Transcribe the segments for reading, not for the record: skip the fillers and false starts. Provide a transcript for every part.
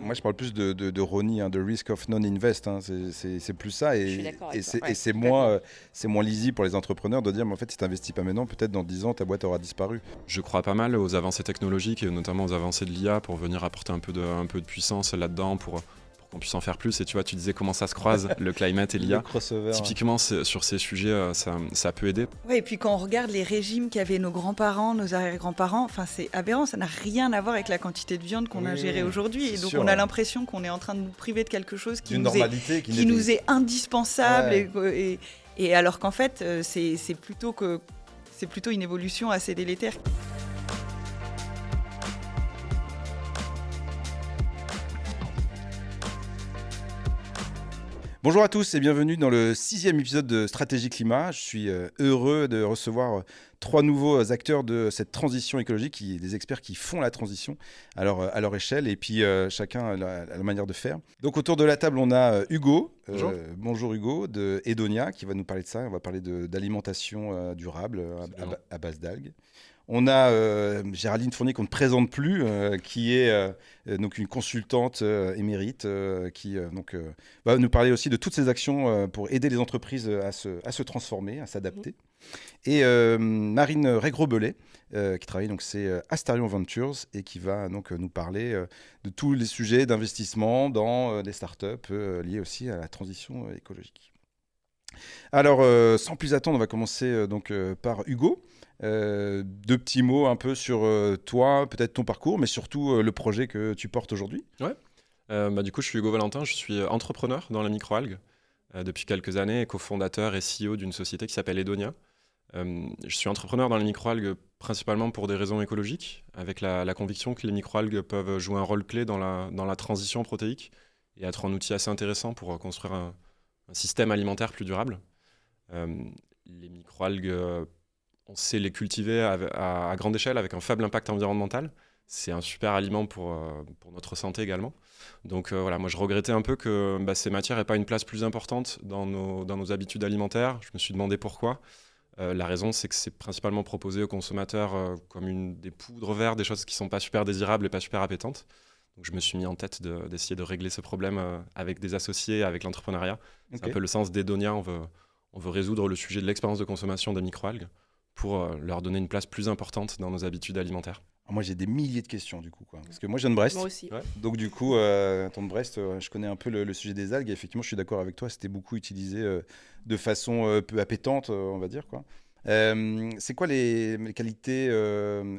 Moi, je parle plus de RONI, de Risk of Non-Invest. C'est plus ça. Je suis d'accord avec toi. Et Ouais, complètement. c'est moins lisible pour les entrepreneurs de dire, mais en fait, si tu n'investis pas maintenant, peut-être dans 10 ans, ta boîte aura disparu. Je crois pas mal aux avancées technologiques et notamment aux avancées de l'IA pour venir apporter un peu de puissance là-dedans pour qu'on puisse en faire plus. Et tu vois, tu disais comment ça se croise, le climate et Le l'IA. crossover. Typiquement, sur ces sujets, ça peut aider. Ouais, et puis quand on regarde les régimes qu'avaient nos grands-parents, nos arrière-grands-parents, enfin c'est aberrant, ça n'a rien à voir avec la quantité de viande qu'on a gérée aujourd'hui. Et c'est donc sûr, on a ouais. l'impression qu'on est en train de nous priver de quelque chose D'une normalité qui nous est indispensable. Ouais. Et alors qu'en fait, c'est plutôt une évolution assez délétère. Bonjour à tous et bienvenue dans le 6e épisode de Stratégie Climat. Je suis heureux de recevoir 3 nouveaux acteurs de cette transition écologique, des experts qui font la transition à leur échelle et puis chacun a la manière de faire. Donc autour de la table, on a Hugo. Bonjour Hugo, de Edonia, qui va nous parler de ça. On va parler d'alimentation durable à base d'algues. On a Géraldine Fournier qu'on ne présente plus, qui est donc une consultante émérite qui va nous parler aussi de toutes ces actions pour aider les entreprises à se transformer, à s'adapter. Et Marine Régros-Bellet, qui travaille donc c'est Astarion Ventures et qui va donc nous parler de tous les sujets d'investissement dans des startups liés aussi à la transition écologique. Alors, sans plus attendre, on va commencer par Hugo. 2 petits mots un peu sur toi, peut-être ton parcours, mais surtout le projet que tu portes aujourd'hui. Ouais. Du coup, je suis Hugo Valentin, je suis entrepreneur dans la microalgue depuis quelques années et cofondateur et CEO d'une société qui s'appelle Edonia. Je suis entrepreneur dans les microalgues principalement pour des raisons écologiques, avec la conviction que les microalgues peuvent jouer un rôle clé dans la transition protéique et être un outil assez intéressant pour construire un système alimentaire plus durable. Les microalgues, on sait les cultiver à grande échelle avec un faible impact environnemental. C'est un super aliment pour notre santé également. Donc voilà, moi je regrettais un peu que ces matières n'aient pas une place plus importante dans nos habitudes alimentaires. Je me suis demandé pourquoi. La raison, c'est que c'est principalement proposé aux consommateurs comme des poudres vertes, des choses qui ne sont pas super désirables et pas super appétantes. Donc je me suis mis en tête d'essayer de régler ce problème avec des associés, avec l'entrepreneuriat. C'est un peu le sens d'Edonia. On veut résoudre le sujet de l'expérience de consommation des microalgues pour leur donner une place plus importante dans nos habitudes alimentaires. Alors moi, j'ai des milliers de questions, du coup, parce que moi, je viens de Brest. Moi aussi. Ouais. Donc, du coup, étant de Brest, je connais un peu le sujet des algues. Et effectivement, je suis d'accord avec toi, c'était beaucoup utilisé de façon peu appétante, on va dire, quoi. C'est quoi les qualités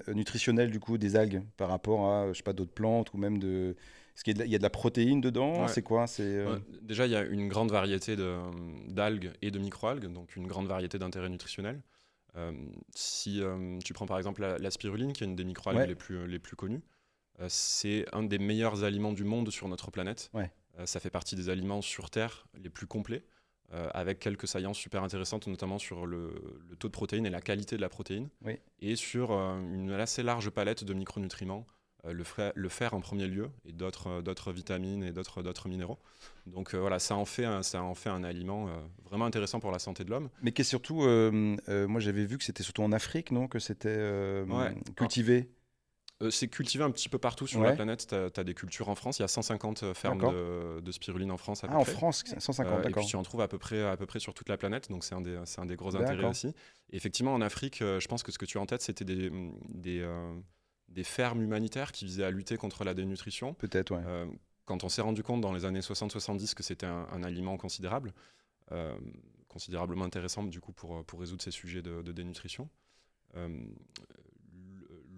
nutritionnelles, du coup, des algues par rapport à, je sais pas, d'autres plantes ou même de... Est-ce qu'il y a de la protéine dedans? Ouais. C'est quoi? Ouais. Déjà, il y a une grande variété d'algues et de microalgues, donc une grande variété d'intérêts nutritionnels. Si tu prends par exemple la spiruline, qui est une des microalgues les plus connues, c'est un des meilleurs aliments du monde sur notre planète. Ouais. Ça fait partie des aliments sur Terre les plus complets, avec quelques saillances super intéressantes, notamment sur le taux de protéines et la qualité de la protéine, et sur une assez large palette de micronutriments, le fer en premier lieu, et d'autres vitamines et d'autres minéraux. Donc voilà, ça en fait un aliment vraiment intéressant pour la santé de l'homme. Mais qui est surtout, moi j'avais vu que c'était surtout en Afrique, non? Que c'était cultivé. C'est cultivé un petit peu partout sur la planète. Tu as des cultures en France. Il y a 150 fermes de spiruline en France à peu près. En France, 150, et d'accord. puis tu en trouves à peu près sur toute la planète. Donc c'est un des gros intérêts aussi. Et effectivement, en Afrique, je pense que ce que tu as en tête, c'était des fermes humanitaires qui visaient à lutter contre la dénutrition. Peut-être, ouais. Quand on s'est rendu compte dans les années 60-70 que c'était un aliment considérable, considérablement intéressant du coup pour résoudre ces sujets de dénutrition,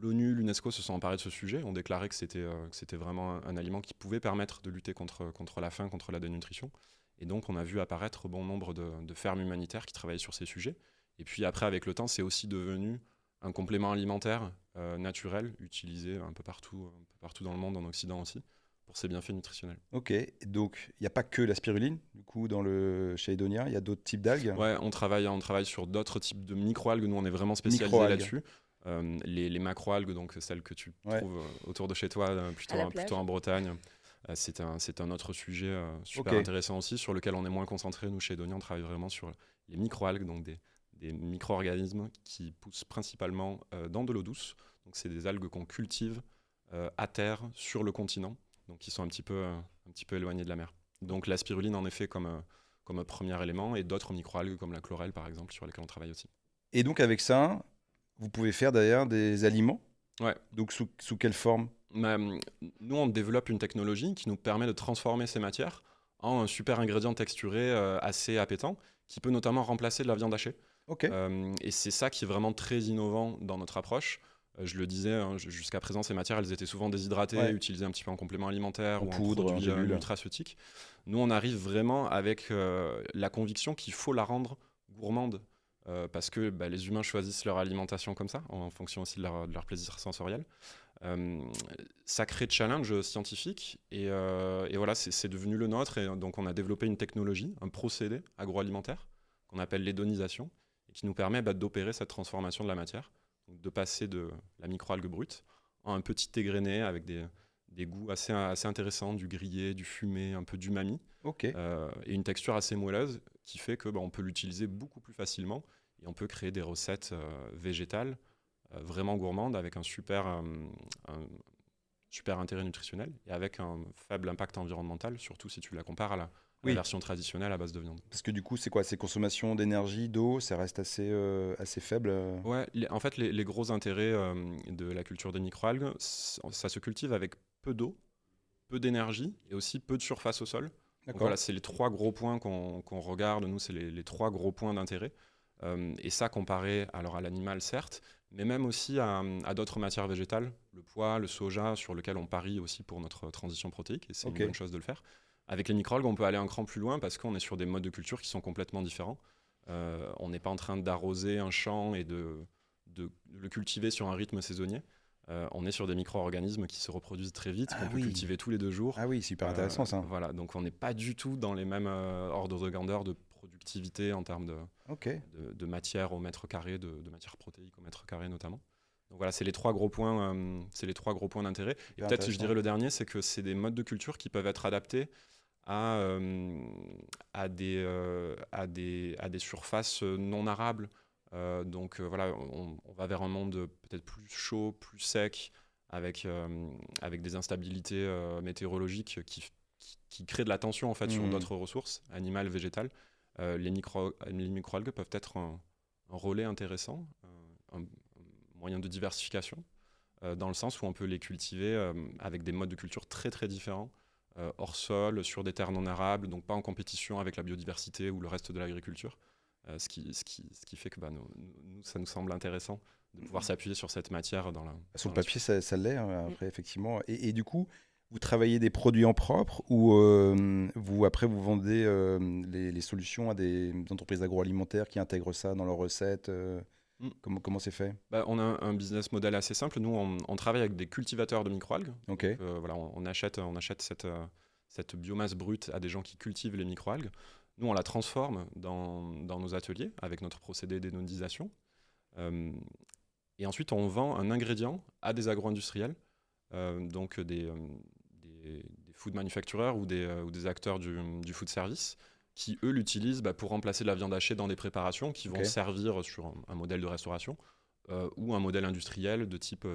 l'ONU, l'UNESCO se sont emparés de ce sujet, ont déclaré que c'était vraiment un aliment qui pouvait permettre de lutter contre la faim, contre la dénutrition. Et donc on a vu apparaître bon nombre de fermes humanitaires qui travaillaient sur ces sujets. Et puis après, avec le temps, c'est aussi devenu un complément alimentaire naturel, utilisé un peu partout dans le monde, en Occident aussi, pour ses bienfaits nutritionnels. Ok, donc il n'y a pas que la spiruline, du coup, chez Edonia, il y a d'autres types d'algues? Ouais, on travaille sur d'autres types de microalgues. Nous, on est vraiment spécialisé là-dessus. Les macroalgues, donc celles que tu trouves autour de chez toi, plutôt en Bretagne, c'est un autre sujet super intéressant aussi, sur lequel on est moins concentré. Nous, chez Edonia, on travaille vraiment sur les microalgues, donc des micro-organismes qui poussent principalement dans de l'eau douce. Donc, c'est des algues qu'on cultive à terre sur le continent. donc qui sont un petit peu éloignés de la mer. Donc la spiruline, en effet, comme un premier élément, et d'autres microalgues comme la chlorelle, par exemple, sur lesquelles on travaille aussi. Et donc avec ça, vous pouvez faire d'ailleurs des aliments. Ouais. Donc sous quelle forme? Nous, on développe une technologie qui nous permet de transformer ces matières en un super ingrédient texturé assez appétant, qui peut notamment remplacer de la viande hachée. Ok. Et c'est ça qui est vraiment très innovant dans notre approche. Je le disais, hein, jusqu'à présent, ces matières, elles étaient souvent déshydratées, utilisées un petit peu en complément alimentaire En ou poudre, en produits en gélule. nutraceutiques. Nous, on arrive vraiment avec la conviction qu'il faut la rendre gourmande, parce que les humains choisissent leur alimentation comme ça, en fonction aussi de leur plaisir sensoriel. Sacré challenge scientifique, et voilà, c'est devenu le nôtre. Et donc, on a développé une technologie, un procédé agroalimentaire qu'on appelle l'édonisation, et qui nous permet d'opérer cette transformation de la matière, donc de passer de la microalgue brute en un petit égrené avec des goûts assez intéressants, du grillé, du fumé, un peu d'umami, Ok. et une texture assez moelleuse qui fait que on peut l'utiliser beaucoup plus facilement, et on peut créer des recettes végétales vraiment gourmandes avec un super intérêt nutritionnel et avec un faible impact environnemental, surtout si tu la compares à la version traditionnelle à base de viande. Parce que du coup, c'est quoi? C'est consommation d'énergie, d'eau, ça reste assez faible. Ouais, en fait, les gros intérêts de la culture des microalgues, ça se cultive avec peu d'eau, peu d'énergie et aussi peu de surface au sol. Donc voilà, c'est les trois gros points qu'on regarde. Nous, c'est les trois gros points d'intérêt. Et ça, comparé alors à l'animal, certes, mais même aussi à d'autres matières végétales, le pois, le soja, sur lequel on parie aussi pour notre transition protéique, et c'est une bonne chose de le faire. Avec les microalgues, on peut aller un cran plus loin parce qu'on est sur des modes de culture qui sont complètement différents. On n'est pas en train d'arroser un champ et de le cultiver sur un rythme saisonnier. On est sur des micro-organismes qui se reproduisent très vite, qu'on peut cultiver tous les 2 jours. Ah oui, super intéressant ça. Voilà, donc on n'est pas du tout dans les mêmes ordres de grandeur de productivité en termes de matière au mètre carré, de matière protéique au mètre carré notamment. Donc voilà, c'est les trois gros points d'intérêt. Et peut-être, je dirais le dernier, c'est que c'est des modes de culture qui peuvent être adaptés à des surfaces non arables. Voilà, on va vers un monde peut-être plus chaud, plus sec, avec des instabilités météorologiques qui créent de la tension en fait, sur d'autres ressources, animales, végétales. Les microalgues peuvent être un relais intéressant, un moyen de diversification, dans le sens où on peut les cultiver avec des modes de culture très très différents, hors sol, sur des terres non arables, donc pas en compétition avec la biodiversité ou le reste de l'agriculture. Ce qui fait que nous, ça nous semble intéressant de pouvoir s'appuyer sur cette matière dans la... Sur le papier, ça l'est, après, effectivement. Et du coup, vous travaillez des produits en propre ou après vous vendez les solutions à des entreprises agroalimentaires qui intègrent ça dans leurs recettes Comment c'est fait? On a un business model assez simple. Nous, on travaille avec des cultivateurs de microalgues. Okay. Voilà, on achète cette biomasse brute à des gens qui cultivent les microalgues. Nous, on la transforme dans nos ateliers avec notre procédé d'énonisation. Et ensuite, on vend un ingrédient à des agro-industriels, donc des food manufacturers ou des acteurs du food service, qui, eux, l'utilisent pour remplacer de la viande hachée dans des préparations qui vont servir sur un modèle de restauration ou un modèle industriel de type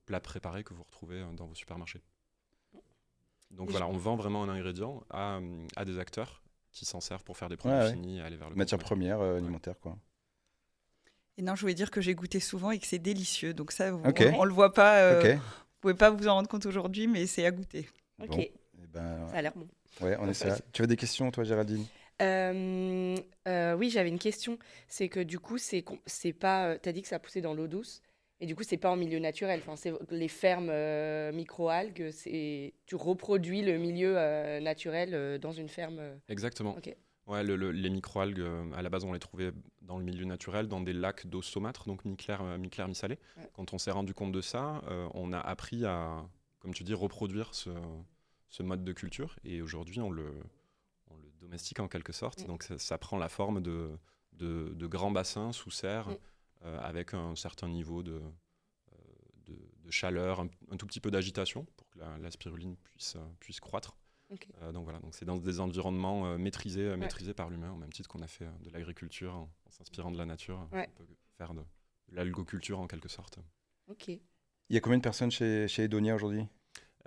plat préparé que vous retrouvez dans vos supermarchés. Donc voilà, on vend vraiment un ingrédient à des acteurs qui s'en servent pour faire des produits finis et aller vers le matière première alimentaire, quoi. Et non, je voulais dire que j'ai goûté souvent et que c'est délicieux. Donc ça, on le voit pas. Vous pouvez pas vous en rendre compte aujourd'hui, mais c'est à goûter. Ok. Bon, ça a l'air bon. Ouais, on essaie. Tu as des questions, toi, Géraldine? Oui, j'avais une question. C'est que du coup, c'est pas. T'as dit que ça poussait dans l'eau douce. Et du coup, c'est pas en milieu naturel. Enfin, c'est les fermes micro-algues. Tu reproduis le milieu naturel dans une ferme. Exactement. Okay. Ouais, les micro-algues, à la base, on les trouvait dans le milieu naturel, dans des lacs d'eau saumâtre, donc mi-clair, mi-salé. Ouais. Quand on s'est rendu compte de ça, on a appris à, comme tu dis, reproduire ce mode de culture. Et aujourd'hui, on le domestique en quelque sorte. Donc ça prend la forme de grands bassins sous serre avec un certain niveau de chaleur, un tout petit peu d'agitation pour que la spiruline puisse croître. Okay. Donc voilà, donc c'est dans des environnements maîtrisés par l'humain, au même titre qu'on a fait de l'agriculture en s'inspirant de la nature. On peut faire de l'algoculture en quelque sorte. Ok. Il y a combien de personnes chez Edonia aujourd'hui ?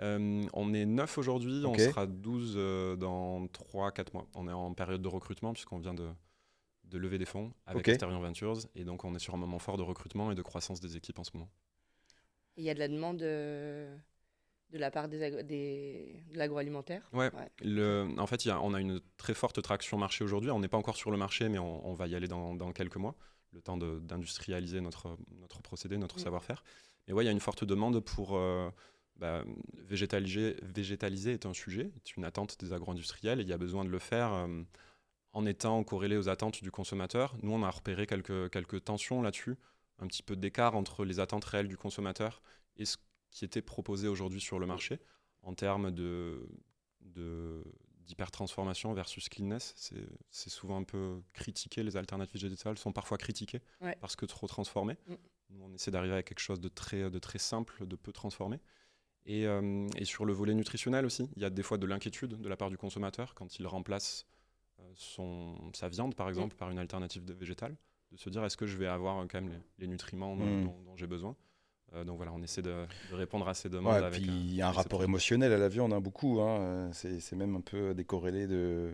On est 9 aujourd'hui, Ok. on sera 12 dans 3-4 mois. On est en période de recrutement puisqu'on vient de lever des fonds avec Ok. Asterion Ventures. Et donc, on est sur un moment fort de recrutement et de croissance des équipes en ce moment. Il y a de la demande de la part de l'agroalimentaire. Ouais. En fait, on a une très forte traction marché aujourd'hui. On n'est pas encore sur le marché, mais on va y aller dans quelques mois, le temps d'industrialiser notre procédé, notre savoir-faire. Mais ouais, il y a une forte demande pour végétaliser est un sujet, est une attente des agro-industriels, et il y a besoin de le faire en étant corrélé aux attentes du consommateur. Nous, on a repéré quelques tensions là-dessus, un petit peu d'écart entre les attentes réelles du consommateur et ce qui était proposé aujourd'hui sur le marché en termes d'hypertransformation versus cleanness. C'est souvent un peu critiqué, les alternatives végétales sont parfois critiquées parce que trop transformées. Nous, on essaie d'arriver à quelque chose de très simple, de peu transformé. Et sur le volet nutritionnel aussi, il y a des fois de l'inquiétude de la part du consommateur quand il remplace sa viande, par exemple, par une alternative végétale, de se dire est-ce que je vais avoir quand même les nutriments dont j'ai besoin. Donc voilà, on essaie de répondre à ces demandes. Puis il y a un rapport émotionnel à la viande, beaucoup. C'est même un peu décorrélé de...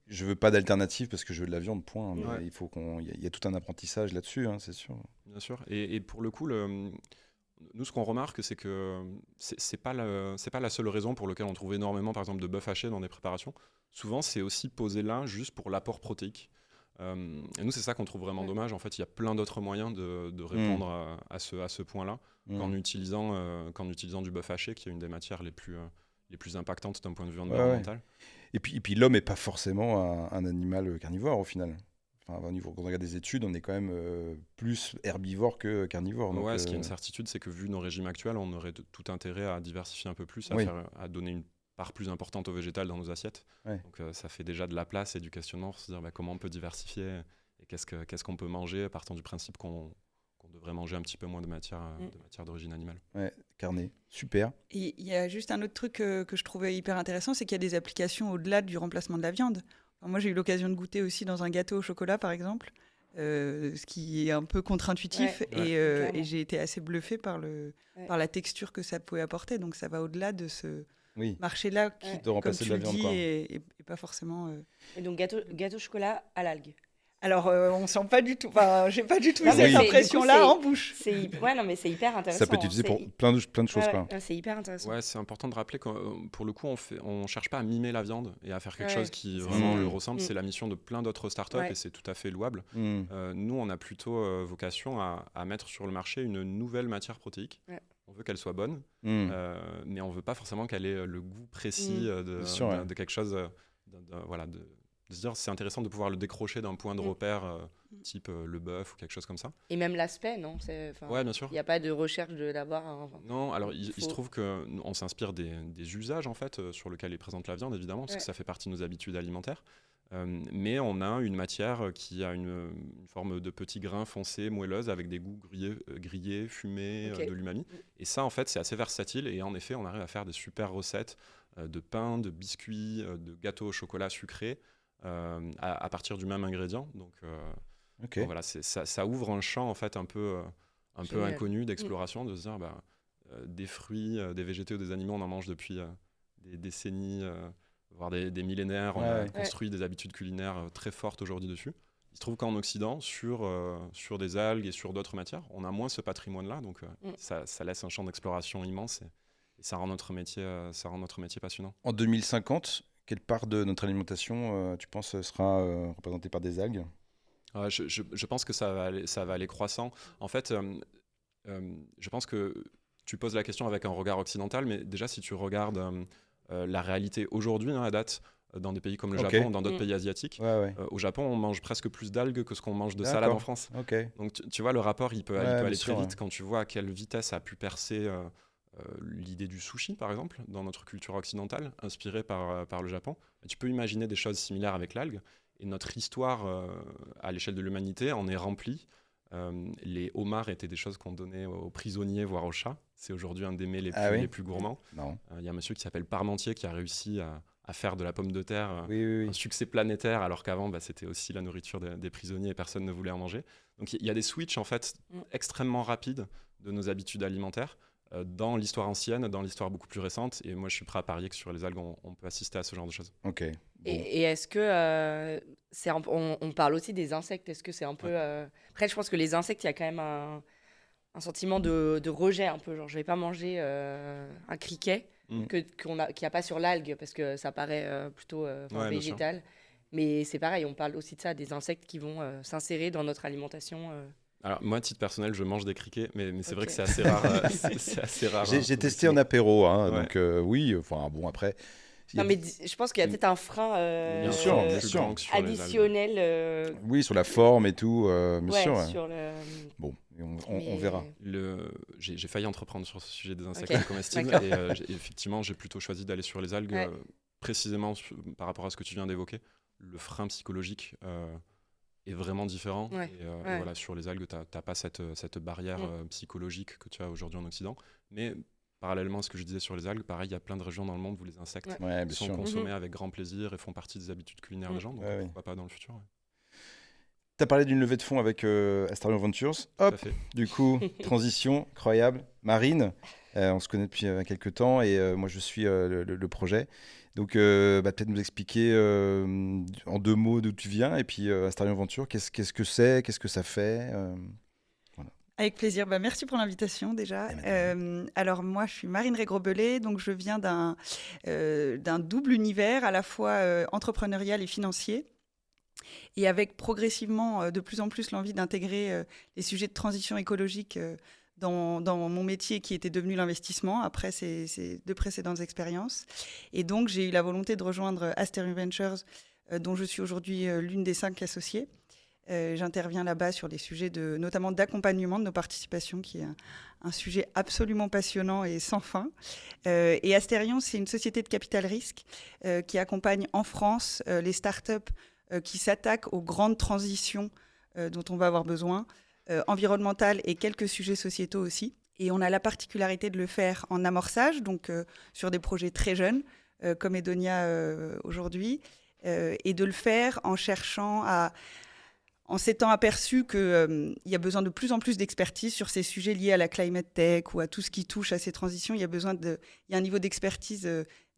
Je veux pas d'alternative parce que je veux de la viande, point. Mais il faut il y a tout un apprentissage là-dessus, c'est sûr. Bien sûr. Et pour le coup, nous, ce qu'on remarque, c'est que c'est pas la seule raison pour laquelle on trouve énormément, par exemple, de bœuf haché dans des préparations. Souvent, c'est aussi posé là juste pour l'apport protéique. Et nous, c'est ça qu'on trouve vraiment dommage. En fait, il y a plein d'autres moyens de répondre à ce point-là qu'en utilisant du bœuf haché, qui est une des matières les plus impactantes d'un point de vue environnemental. Et puis l'homme n'est pas forcément un animal carnivore au final. Quand on regarde des études, on est quand même plus herbivore que carnivore. Donc, ce qui est une certitude, c'est que vu nos régimes actuels, on aurait tout intérêt à diversifier un peu plus, à donner une part plus importante au végétal dans nos assiettes. Donc ça fait déjà de la place et du questionnement pour se dire comment on peut diversifier et qu'est-ce qu'on peut manger, partant du principe qu'on devrait manger un petit peu moins de matière d'origine animale. Ouais, carné, super. Et il y a juste un autre truc que je trouvais hyper intéressant, c'est qu'il y a des applications au-delà du remplacement de la viande. Moi, j'ai eu l'occasion de goûter aussi dans un gâteau au chocolat, par exemple, ce qui est un peu contre-intuitif. Et j'ai été assez bluffée par la texture que ça pouvait apporter. Donc, ça va au-delà de ce marché-là qui, comme tu le dis, est pas forcément... Et donc, gâteau au chocolat à l'algue. Alors, on sent pas du tout... Enfin, j'ai pas du tout eu cette impression-là en bouche. Mais c'est hyper intéressant. Ça peut être utilisé pour plein de choses. Quoi. C'est hyper intéressant. Ouais, c'est important de rappeler que pour le coup, on cherche pas à mimer la viande et à faire quelque chose qui vraiment le ressemble. C'est la mission de plein d'autres startups et c'est tout à fait louable. Nous, on a plutôt vocation à mettre sur le marché une nouvelle matière protéique. On veut qu'elle soit bonne, mais on veut pas forcément qu'elle ait le goût précis de quelque chose... de se dire c'est intéressant de pouvoir le décrocher d'un point de repère type le bœuf ou quelque chose comme ça. Et même l'aspect, non ? Ouais, bien sûr. Il n'y a pas de recherche de l'avoir. Non, alors il se trouve qu'on s'inspire des usages en fait sur lesquels est présente la viande évidemment, parce que ça fait partie de nos habitudes alimentaires. Mais on a une matière qui a une forme de petits grains foncés, moelleuses, avec des goûts grillés, fumés, de l'umami. Et ça, en fait, c'est assez versatile. Et en effet, on arrive à faire des super recettes de pain, de biscuits, de gâteaux au chocolat sucré, à partir du même ingrédient. Donc voilà, ça ouvre un champ en fait un peu inconnu d'exploration, de se dire des fruits, des végétaux, des animaux, on en mange depuis des décennies, voire des millénaires. On a construit des habitudes culinaires très fortes aujourd'hui dessus. Il se trouve qu'en Occident, sur des algues et sur d'autres matières, on a moins ce patrimoine-là, donc ça laisse un champ d'exploration immense et ça rend notre métier passionnant. En 2050, quelle part de notre alimentation, tu penses, sera représentée par des algues ? Je pense que ça va aller croissant. En fait, je pense que tu poses la question avec un regard occidental, mais déjà, si tu regardes la réalité aujourd'hui, à date, dans des pays comme le Japon, dans d'autres pays asiatiques, au Japon, on mange presque plus d'algues que ce qu'on mange de salade en France. Donc, tu vois, le rapport, il peut aller très vite quand tu vois à quelle vitesse a pu percer... l'idée du sushi, par exemple, dans notre culture occidentale, inspirée par le Japon. Tu peux imaginer des choses similaires avec l'algue. Et notre histoire, à l'échelle de l'humanité, en est remplie. Les homards étaient des choses qu'on donnait aux prisonniers, voire aux chats. C'est aujourd'hui un des mets les plus gourmands. Il y a un monsieur qui s'appelle Parmentier qui a réussi à faire de la pomme de terre un succès planétaire, alors qu'avant, c'était aussi la nourriture des prisonniers et personne ne voulait en manger. Donc il y a des switches en fait extrêmement rapides de nos habitudes alimentaires. dans l'histoire ancienne, dans l'histoire beaucoup plus récente. Et moi, je suis prêt à parier que sur les algues, on peut assister à ce genre de choses. Ok. Bon. Et est-ce que on parle aussi des insectes? Est-ce que c'est un peu Après, je pense que les insectes, il y a quand même un sentiment de rejet un peu. Genre, je vais pas manger un criquet qu'il n'y a pas sur l'algue parce que ça paraît plutôt végétal. Mais c'est pareil, on parle aussi de ça, des insectes qui vont s'insérer dans notre alimentation. Alors, moi, à titre personnel, je mange des criquets, mais c'est vrai que c'est assez rare. C'est assez rare. J'ai testé en apéro, hein, Ouais. donc oui, enfin bon, après. Non, mais je pense qu'il y a peut-être un frein Bien sûr, bien plus sûr. grand que sur les algues. additionnel. Oui, sur la forme et tout, bien Ouais, sûr. Ouais. sur le... Bon, et on Mais- verra. J'ai failli entreprendre sur ce sujet des insectes Ok, comestibles d'accord. et effectivement, j'ai plutôt choisi d'aller sur les algues Ouais. précisément par rapport à ce que tu viens d'évoquer. Le frein psychologique est vraiment différent. Ouais, Et ouais. voilà, sur les algues, tu n'as pas cette barrière psychologique que tu as aujourd'hui en Occident. Mais parallèlement à ce que je disais sur les algues, pareil, il y a plein de régions dans le monde où les insectes Ouais, bien sont sûr. consommés avec grand plaisir et font partie des habitudes culinaires des gens. Donc Ouais, pourquoi pas dans le futur. Tu as parlé d'une levée de fonds avec Astarion Ventures. Tout à Hop, fait. du coup, transition, incroyable. Marine, on se connaît depuis quelques temps et moi je suis le projet. Donc peut-être nous expliquer en 2 mots d'où tu viens et puis Astarion Ventures, qu'est-ce que c'est, qu'est-ce que ça fait Avec plaisir. Merci pour l'invitation déjà. Alors moi, je suis Marine Régros-Bellet, donc je viens d'un double univers, à la fois entrepreneurial et financier, et avec progressivement de plus en plus l'envie d'intégrer les sujets de transition écologique dans mon métier qui était devenu l'investissement après ces 2 précédentes expériences. Et donc j'ai eu la volonté de rejoindre Astarion Ventures, dont je suis aujourd'hui l'une des 5 associées. J'interviens là-bas sur des sujets notamment d'accompagnement de nos participations, qui est un sujet absolument passionnant et sans fin. Et Astarion, c'est une société de capital risque qui accompagne en France les startups qui s'attaquent aux grandes transitions dont on va avoir besoin, environnementales et quelques sujets sociétaux aussi. Et on a la particularité de le faire en amorçage, donc sur des projets très jeunes, comme Edonia aujourd'hui, et de le faire en cherchant en s'étant aperçu qu'il y a besoin de plus en plus d'expertise sur ces sujets liés à la climate tech ou à tout ce qui touche à ces transitions. Il y a un niveau d'expertise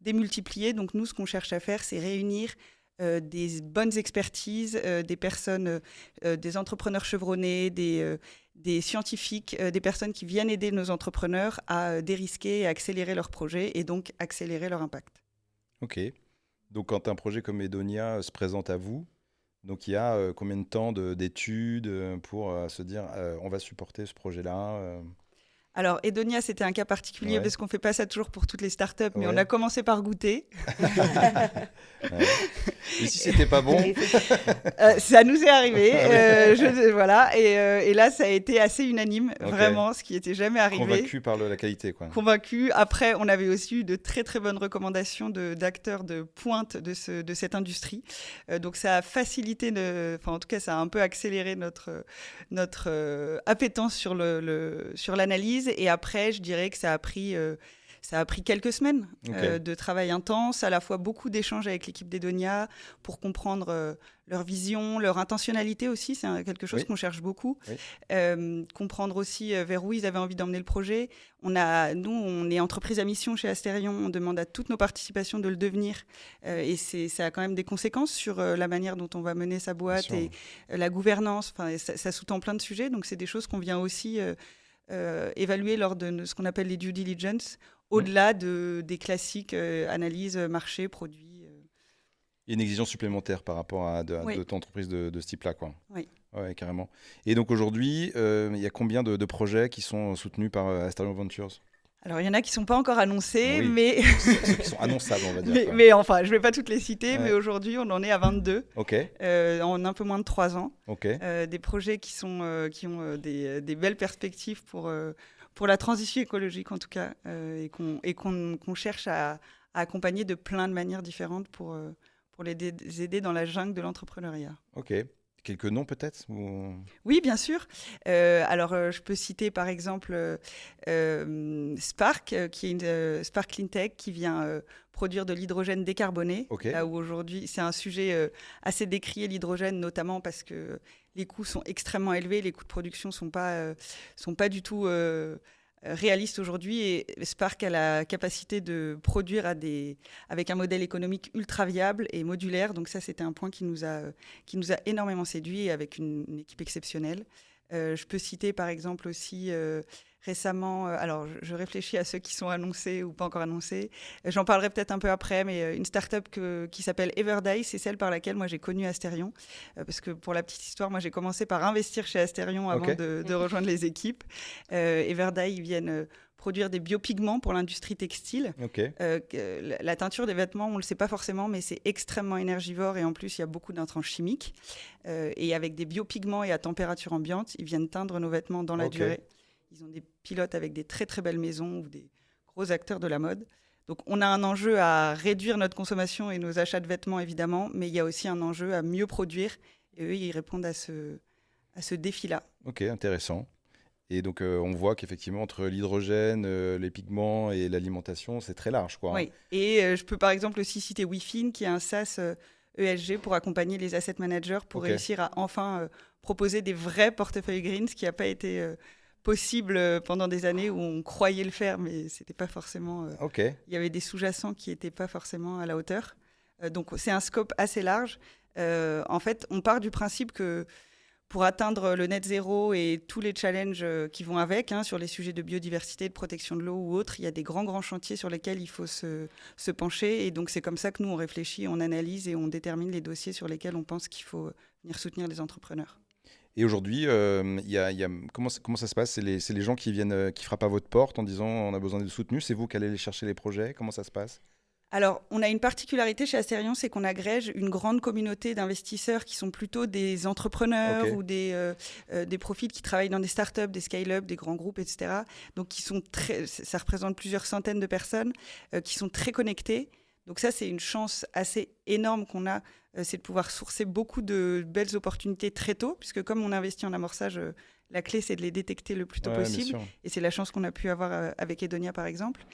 démultiplié. Donc nous, ce qu'on cherche à faire, c'est réunir des bonnes expertises, des personnes, des entrepreneurs chevronnés, des scientifiques, des personnes qui viennent aider nos entrepreneurs à dérisquer, à accélérer leurs projets et donc accélérer leur impact. Ok. Donc quand un projet comme Edonia se présente à vous, donc il y a combien de temps d'études pour se dire on va supporter ce projet-là Alors, Edonia, c'était un cas particulier parce qu'on ne fait pas ça toujours pour toutes les startups, mais on a commencé par goûter. Et si c'était pas bon ça nous est arrivé. Voilà. Et là, ça a été assez unanime, vraiment, ce qui n'était jamais arrivé. Convaincu par la qualité, quoi. Convaincu. Après, on avait aussi eu de très, très bonnes recommandations d'acteurs de pointe de cette industrie. Donc, ça a facilité, en tout cas, ça a un peu accéléré notre appétence sur l'analyse. Et après, je dirais que ça a pris quelques semaines de travail intense, à la fois beaucoup d'échanges avec l'équipe d'Edonia pour comprendre leur vision, leur intentionnalité aussi. C'est quelque chose qu'on cherche beaucoup. Comprendre aussi vers où ils avaient envie d'emmener le projet. Nous, on est entreprise à mission chez Astarion. On demande à toutes nos participations de le devenir. Et ça a quand même des conséquences sur la manière dont on va mener sa boîte et la gouvernance. Ça sous-tend plein de sujets. Donc, c'est des choses qu'on vient aussi évaluer lors de ce qu'on appelle les due diligence, au-delà des classiques analyse, marché, produit. Il y a une exigence supplémentaire par rapport à d'autres entreprises de ce type-là, quoi. Oui. Ouais, carrément. Et donc aujourd'hui, il y a combien de projets qui sont soutenus par Astarion Ventures ? Alors, il y en a qui ne sont pas encore annoncés, mais... Ceux qui sont annonçables, on va dire. Mais enfin, je ne vais pas toutes les citer, mais aujourd'hui, on en est à 22, en un peu moins de 3 ans. Des projets qui ont des belles perspectives pour la transition écologique, en tout cas, et qu'on cherche à accompagner de plein de manières différentes pour les aider dans la jungle de l'entrepreneuriat. Ok. Quelques noms peut-être Oui, bien sûr. Je peux citer par exemple Spark, qui est une Spark Clean Tech qui vient produire de l'hydrogène décarboné. Là où aujourd'hui, c'est un sujet assez décrié, l'hydrogène, notamment parce que les coûts sont extrêmement élevés, les coûts de production sont pas du tout réaliste aujourd'hui et Spark a la capacité de produire avec un modèle économique ultra viable et modulaire. Donc ça, c'était un point qui nous a énormément séduit avec une équipe exceptionnelle. Je peux citer par exemple aussi récemment, alors je réfléchis à ceux qui sont annoncés ou pas encore annoncés. J'en parlerai peut-être un peu après, mais une start-up qui s'appelle Everday, c'est celle par laquelle moi j'ai connu Asterion. Parce que pour la petite histoire, moi j'ai commencé par investir chez Asterion avant de rejoindre les équipes. Everday, ils viennent produire des biopigments pour l'industrie textile. La teinture des vêtements, on ne le sait pas forcément, mais c'est extrêmement énergivore et en plus, il y a beaucoup d'intrants chimiques. Et avec des biopigments et à température ambiante, ils viennent teindre nos vêtements dans la durée. Ils ont des pilotes avec des très, très belles maisons ou des gros acteurs de la mode. Donc, on a un enjeu à réduire notre consommation et nos achats de vêtements, évidemment, mais il y a aussi un enjeu à mieux produire. Et eux, ils répondent à ce défi-là. Ok, intéressant. Et donc, on voit qu'effectivement, entre l'hydrogène, les pigments et l'alimentation, c'est très large, quoi. Oui. Et je peux par exemple aussi citer WeFin, qui est un SaaS ESG pour accompagner les asset managers pour réussir à enfin proposer des vrais portefeuilles green, ce qui n'a pas été possible pendant des années où on croyait le faire, mais c'était pas forcément. Il y avait des sous-jacents qui n'étaient pas forcément à la hauteur. Donc, c'est un scope assez large. En fait, on part du principe que pour atteindre le net zéro et tous les challenges qui vont avec, sur les sujets de biodiversité, de protection de l'eau ou autres, il y a des grands chantiers sur lesquels il faut se pencher. Et donc, c'est comme ça que nous, on réfléchit, on analyse et on détermine les dossiers sur lesquels on pense qu'il faut venir soutenir les entrepreneurs. Et aujourd'hui, comment ça se passe ? C'est les gens qui viennent, qui frappent à votre porte en disant on a besoin de soutenus. C'est vous qui allez aller chercher les projets. Comment ça se passe ? Alors, on a une particularité chez Asterion, c'est qu'on agrège une grande communauté d'investisseurs qui sont plutôt des entrepreneurs ou des profils qui travaillent dans des startups, des scale-up, des grands groupes, etc. Donc, ça représente plusieurs centaines de personnes qui sont très connectées. Donc ça, c'est une chance assez énorme qu'on a, c'est de pouvoir sourcer beaucoup de belles opportunités très tôt, puisque comme on investit en amorçage, la clé, c'est de les détecter le plus tôt possible. Et c'est la chance qu'on a pu avoir avec Edonia, par exemple.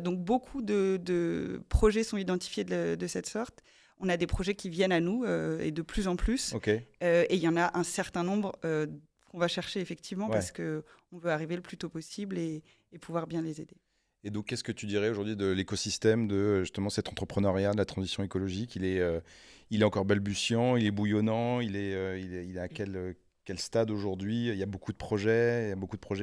Donc beaucoup de projets sont identifiés de cette sorte. On a des projets qui viennent à nous, et de plus en plus. Et il y en a un certain nombre qu'on va chercher, effectivement, parce qu'on veut arriver le plus tôt possible et pouvoir bien les aider. Et donc, qu'est-ce que tu dirais aujourd'hui de l'écosystème de justement cet entrepreneuriat, de la transition écologique ? Il est encore balbutiant, il est bouillonnant, il est à quel stade aujourd'hui ? Il y a beaucoup de projets,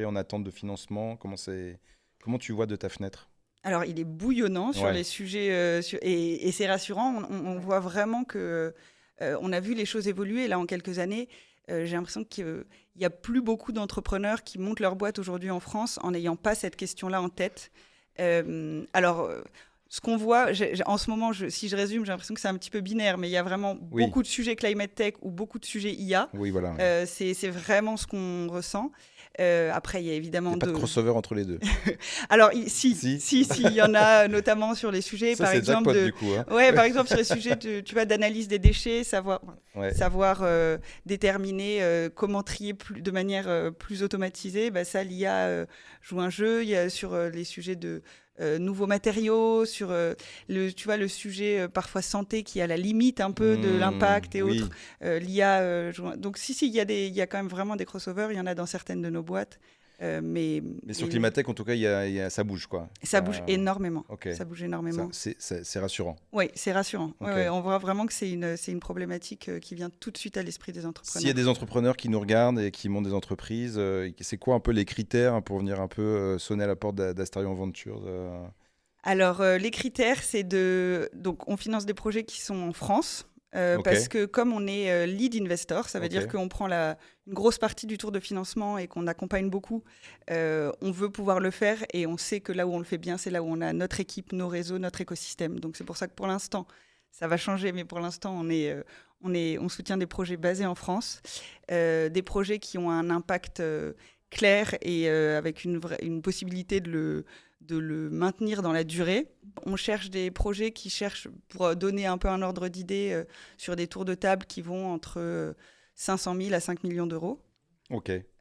en attente de financement. Comment tu vois de ta fenêtre ? Alors, il est bouillonnant sur les sujets et c'est rassurant. On voit vraiment que on a vu les choses évoluer là en quelques années. J'ai l'impression qu'il n'y a plus beaucoup d'entrepreneurs qui montent leur boîte aujourd'hui en France en n'ayant pas cette question-là en tête. Ce qu'on voit, en ce moment, si je résume, j'ai l'impression que c'est un petit peu binaire, mais il y a vraiment beaucoup de sujets climate tech ou beaucoup de sujets IA. C'est vraiment ce qu'on ressent. Après, il y a évidemment... Il n'y a pas de crossover entre les deux. Alors, si, il y en a notamment sur les sujets, ça, par exemple, du coup, hein. par exemple sur les sujets d'analyse des déchets, savoir déterminer comment trier de manière plus automatisée. Ça, l'IA joue un jeu. Il y a sur les sujets de nouveaux matériaux, sur le sujet parfois santé qui est à la limite un peu de l'impact et autres. L'IA donc il y a quand même vraiment des crossovers, il y en a dans certaines de nos boîtes. Mais sur Climatech, en tout cas, ça bouge, quoi. Ça bouge énormément. Ça bouge énormément. C'est rassurant. Oui, c'est rassurant. On voit vraiment que c'est une problématique qui vient tout de suite à l'esprit des entrepreneurs. S'il y a des entrepreneurs qui nous regardent et qui montent des entreprises, c'est quoi un peu les critères pour venir un peu sonner à la porte d'Asterion Ventures Alors, les critères, c'est donc on finance des projets qui sont en France. Parce que comme on est lead investor, ça veut dire qu'on prend une grosse partie du tour de financement et qu'on accompagne beaucoup, on veut pouvoir le faire et on sait que là où on le fait bien, c'est là où on a notre équipe, nos réseaux, notre écosystème. Donc c'est pour ça que pour l'instant, ça va changer, mais pour l'instant, on soutient des projets basés en France, des projets qui ont un impact clair et avec une possibilité de le maintenir dans la durée. On cherche des projets qui cherchent, pour donner un peu un ordre d'idée, sur des tours de table qui vont entre 500 000 à 5 millions d'euros.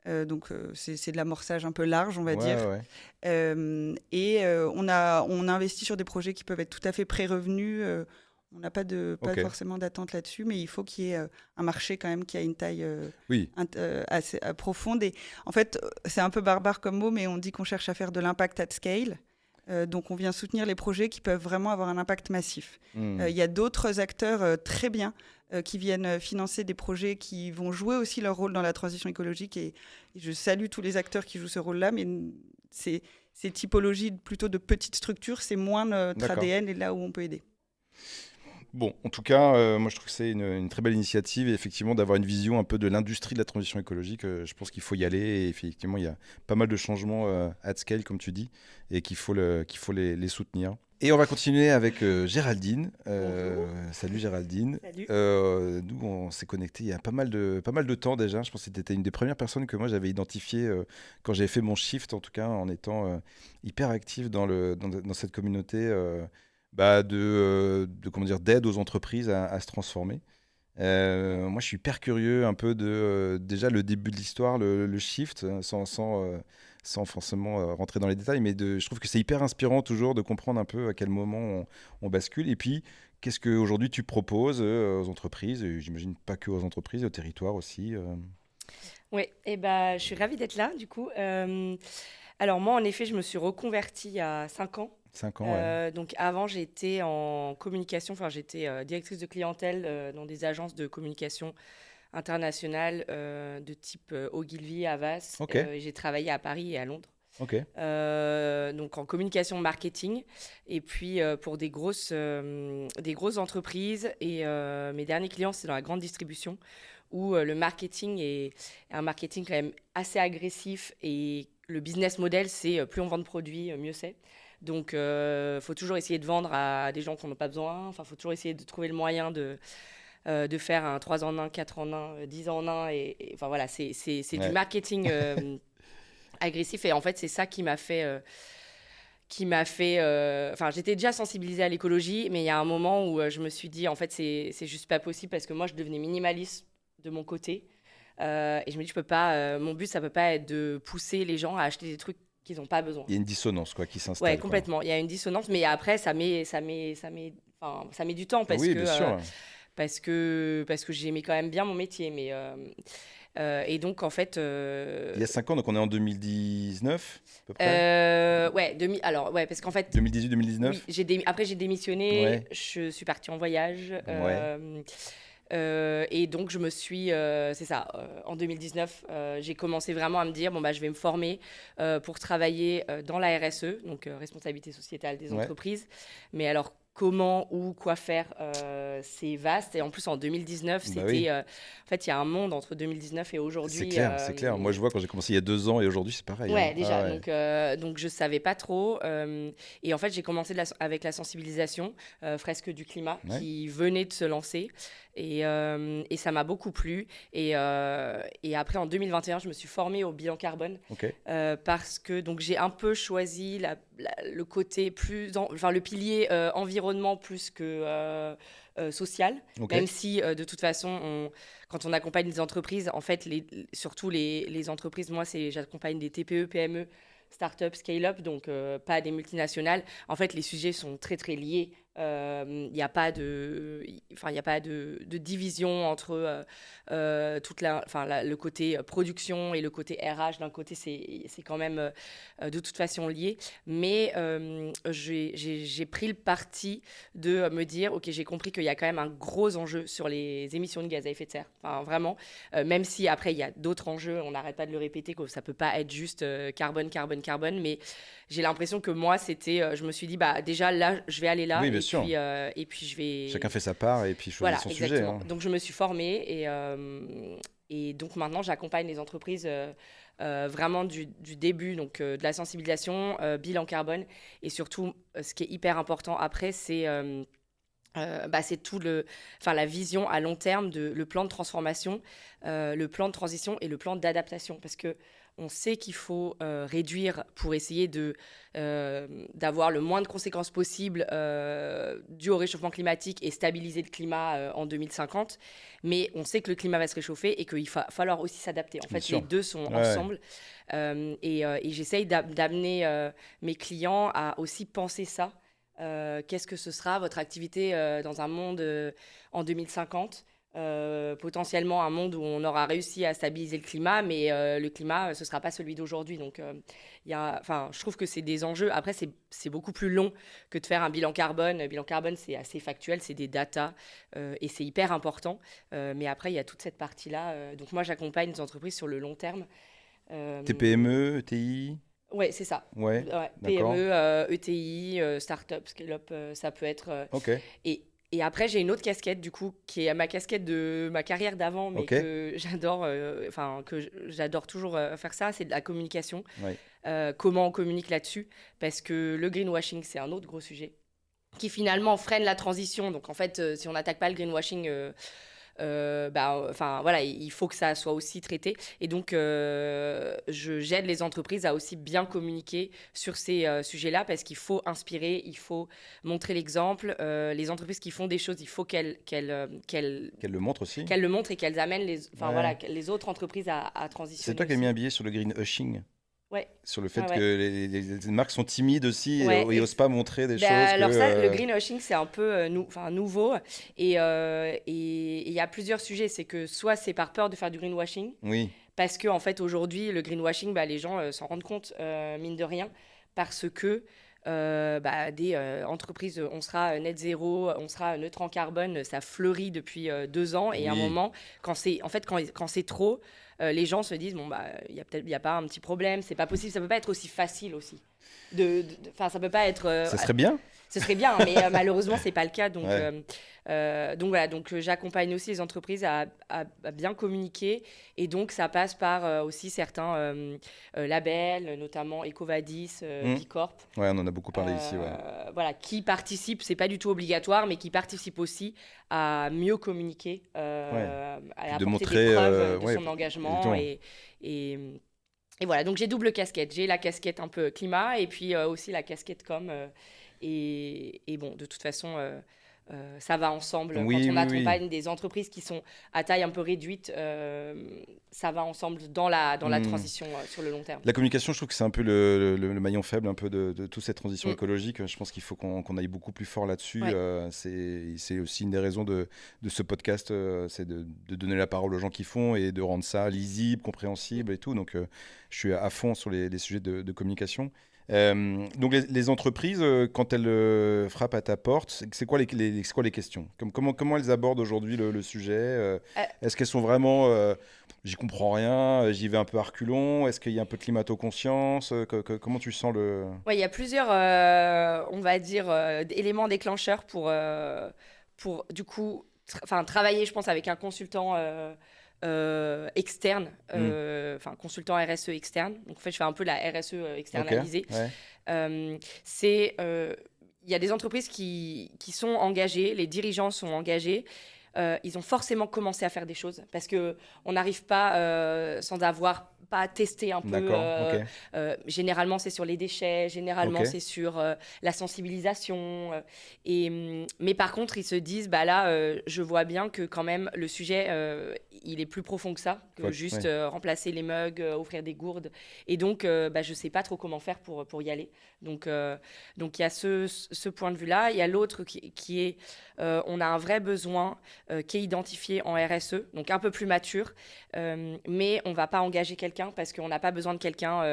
Donc, c'est de l'amorçage un peu large, on va dire. Et on a investi sur des projets qui peuvent être tout à fait pré-revenus. On n'a pas forcément d'attente là-dessus, mais il faut qu'il y ait un marché quand même qui a une taille assez profonde. Et en fait, c'est un peu barbare comme mot, mais on dit qu'on cherche à faire de l'impact at scale. Donc on vient soutenir les projets qui peuvent vraiment avoir un impact massif. Il y a d'autres acteurs très bien qui viennent financer des projets qui vont jouer aussi leur rôle dans la transition écologique. Et je salue tous les acteurs qui jouent ce rôle-là, mais ces typologies plutôt de petites structures, c'est moins notre ADN et là où on peut aider. Bon, en tout cas, moi je trouve que c'est une très belle initiative et effectivement d'avoir une vision un peu de l'industrie de la transition écologique, je pense qu'il faut y aller et effectivement il y a pas mal de changements at scale comme tu dis et qu'il faut les soutenir. Et on va continuer avec Géraldine. Salut Géraldine. Salut. Nous on s'est connectés il y a pas mal de temps déjà. Je pense que tu étais une des premières personnes que moi j'avais identifiées quand j'avais fait mon shift en tout cas en étant hyper active dans cette communauté. D'aide aux entreprises à se transformer. Moi, je suis hyper curieux un peu de déjà le début de l'histoire, le shift, sans forcément rentrer dans les détails, mais je trouve que c'est hyper inspirant toujours de comprendre un peu à quel moment on bascule. Et puis, qu'est-ce qu'aujourd'hui tu proposes aux entreprises, et j'imagine pas que aux entreprises, aux territoires aussi. Oui, je suis ravie d'être là, du coup. Alors moi, en effet, je me suis reconvertie il y a 5 ans. 5 ans, ouais. Donc avant, j'étais en communication, j'étais directrice de clientèle dans des agences de communication internationale de type Ogilvy, Havas. Okay. J'ai travaillé à Paris et à Londres. Okay. Donc en communication marketing et puis pour des grosses entreprises et mes derniers clients, c'est dans la grande distribution où le marketing est un marketing quand même assez agressif et le business model, c'est plus on vend de produits, mieux c'est. Donc, faut toujours essayer de vendre à des gens qui n'en ont pas besoin. Enfin, faut toujours essayer de trouver le moyen de faire un 3 en 1, 4 en 1, 10 en 1. Et enfin, voilà, c'est du marketing agressif. Et en fait, c'est ça qui m'a fait... j'étais déjà sensibilisée à l'écologie, mais il y a un moment où je me suis dit, en fait, c'est juste pas possible parce que moi, je devenais minimaliste de mon côté. Et je me dis, je peux pas... mon but, ça peut pas être de pousser les gens à acheter des trucs qu'ils n'ont pas besoin. Il y a une dissonance qui s'installe. Ouais, complètement. Quoi. Il y a une dissonance, mais après, ça met du temps parce bien sûr. Parce que j'aimais quand même bien mon métier. Mais, et donc, en fait... Il y a 5 ans, donc on est en 2019 à peu près parce qu'en fait... 2018-2019 oui, après, j'ai démissionné. Ouais. Je suis partie en voyage. Ouais. Et donc, je me suis... en 2019, j'ai commencé vraiment à me dire, je vais me former pour travailler dans la RSE, donc responsabilité sociétale des entreprises. Mais alors, comment, où, quoi faire, c'est vaste. Et en plus, en 2019, c'était... en fait, il y a un monde entre 2019 et aujourd'hui. C'est clair. Moi, je vois quand j'ai commencé il y a 2 ans et aujourd'hui, c'est pareil. Ouais, déjà. Donc, je ne savais pas trop. Et en fait, j'ai commencé avec la sensibilisation, Fresque du climat, qui venait de se lancer. Et ça m'a beaucoup plu. Et après, en 2021, je me suis formée au bilan carbone. Parce que j'ai un peu choisi le côté le pilier environnement plus que social. Même si, de toute façon, quand on accompagne des entreprises, en fait, surtout les entreprises, moi, j'accompagne des TPE, PME, start-up, scale-up, donc pas des multinationales. En fait, les sujets sont très, très liés. Il n'y a pas de division entre le côté production et le côté RH. D'un côté, c'est quand même de toute façon lié. Mais j'ai pris le parti de me dire, OK, j'ai compris qu'il y a quand même un gros enjeu sur les émissions de gaz à effet de serre. Enfin, vraiment, même si après, il y a d'autres enjeux, on n'arrête pas de le répéter, que ça ne peut pas être juste carbone, mais j'ai l'impression que moi, je me suis dit, déjà là, je vais aller là. Oui, bien sûr. Et puis je vais... Chacun fait sa part et puis choisit son sujet. Donc je me suis formée et donc maintenant j'accompagne les entreprises vraiment du début, donc de la sensibilisation, bilan carbone et surtout ce qui est hyper important après, c'est tout la vision à long terme le plan de transformation, le plan de transition et le plan d'adaptation parce que on sait qu'il faut réduire pour essayer d'avoir le moins de conséquences possibles dues au réchauffement climatique et stabiliser le climat en 2050. Mais on sait que le climat va se réchauffer et qu'il va falloir aussi s'adapter. En fait, les deux sont ensemble. Et j'essaye d'amener mes clients à aussi penser ça qu'est-ce que ce sera votre activité dans un monde en 2050 potentiellement un monde où on aura réussi à stabiliser le climat, mais le climat, ce ne sera pas celui d'aujourd'hui. Donc, je trouve que c'est des enjeux. Après, c'est beaucoup plus long que de faire un bilan carbone. Le bilan carbone, c'est assez factuel, c'est des datas et c'est hyper important. Mais après, il y a toute cette partie-là. Donc, moi, j'accompagne les entreprises sur le long terme. TPME, ETI. Ouais, c'est ça. Ouais, d'accord. PME, ETI, start-up, scale-up, ça peut être. Ok. Et après, j'ai une autre casquette, du coup, qui est ma casquette de ma carrière d'avant, mais Ok. que j'adore, j'adore toujours faire ça, c'est de la communication. Ouais. Comment on communique là-dessus, parce que le greenwashing, c'est un autre gros sujet qui finalement freine la transition. Donc en fait, si on n'attaque pas le greenwashing, voilà, il faut que ça soit aussi traité. Et donc, j'aide les entreprises à aussi bien communiquer sur ces sujets-là parce qu'il faut inspirer, il faut montrer l'exemple. Les entreprises qui font des choses, il faut qu'elles le montrent aussi. Qu'elles le montrent et qu'elles amènent Ouais. les autres entreprises à transitionner. C'est toi qui as aussi. mis un billet sur le greenwashing. Ouais. Sur le fait Ouais. que les marques sont timides aussi Ouais, et n'osent pas montrer des choses. Alors que, ça, le greenwashing, c'est un peu nouveau. Et il y a plusieurs sujets. C'est que soit c'est par peur de faire du greenwashing, Oui, parce qu'en fait, aujourd'hui, le greenwashing, les gens s'en rendent compte, mine de rien, parce que des entreprises, on sera net zéro, on sera neutre en carbone, ça fleurit depuis 2 ans. Et à un Oui. moment, quand c'est trop, les gens se disent, il y a pas un petit problème, c'est pas possible, ça peut pas être aussi facile aussi. Ça peut pas être... Ça serait bien. Ce serait bien, mais malheureusement, c'est pas le cas. Donc, Ouais. voilà, j'accompagne aussi les entreprises à bien communiquer. Et donc, ça passe par aussi certains labels, notamment EcoVadis, B Corp. Ouais, on en a beaucoup parlé ici. Ouais. Voilà, qui participent, c'est pas du tout obligatoire, mais qui participent aussi à mieux communiquer, à Puis de apporter montrer, des preuves de ouais, son engagement. exactement. Et voilà, donc j'ai double casquette. J'ai la casquette un peu climat et puis aussi la casquette com. Et bon, de toute façon, ça va ensemble. Oui, Quand on oui, accompagne des entreprises qui sont à taille un peu réduite, ça va ensemble dans la transition sur le long terme. La communication, je trouve que c'est un peu le maillon faible un peu de toute cette transition écologique. Je pense qu'il faut qu'on aille beaucoup plus fort là-dessus. Ouais. C'est aussi une des raisons de ce podcast, c'est de donner la parole aux gens qui font et de rendre ça lisible, compréhensible et tout. Donc, je suis à fond sur les sujets de communication. Donc les entreprises, quand elles frappent à ta porte, c'est quoi les questions? Comment elles abordent aujourd'hui le sujet? Est-ce qu'elles sont vraiment j'y comprends rien, j'y vais un peu à reculons? Est-ce qu'il y a un peu de climato-conscience? Comment tu sens le... Ouais, il y a plusieurs, on va dire, éléments déclencheurs pour du coup, travailler, je pense, avec un consultant externe, consultant RSE externe. Donc, en fait, je fais un peu la RSE externalisée. Okay, ouais. Il y a des entreprises qui sont engagées, les dirigeants sont engagés. Ils ont forcément commencé à faire des choses parce qu'on n'arrive pas sans avoir pas testé un peu. Ok. Généralement, c'est sur les déchets, généralement, c'est sur la sensibilisation. Mais par contre, ils se disent, je vois bien que quand même, le sujet, il est plus profond que ça, que juste remplacer les mugs, offrir des gourdes. Et donc, je ne sais pas trop comment faire pour y aller. Donc, il y a ce point de vue-là. Il y a l'autre qui est, on a un vrai besoin qui est identifié en RSE, donc un peu plus mature, mais on ne va pas engager quelqu'un parce qu'on n'a pas besoin de quelqu'un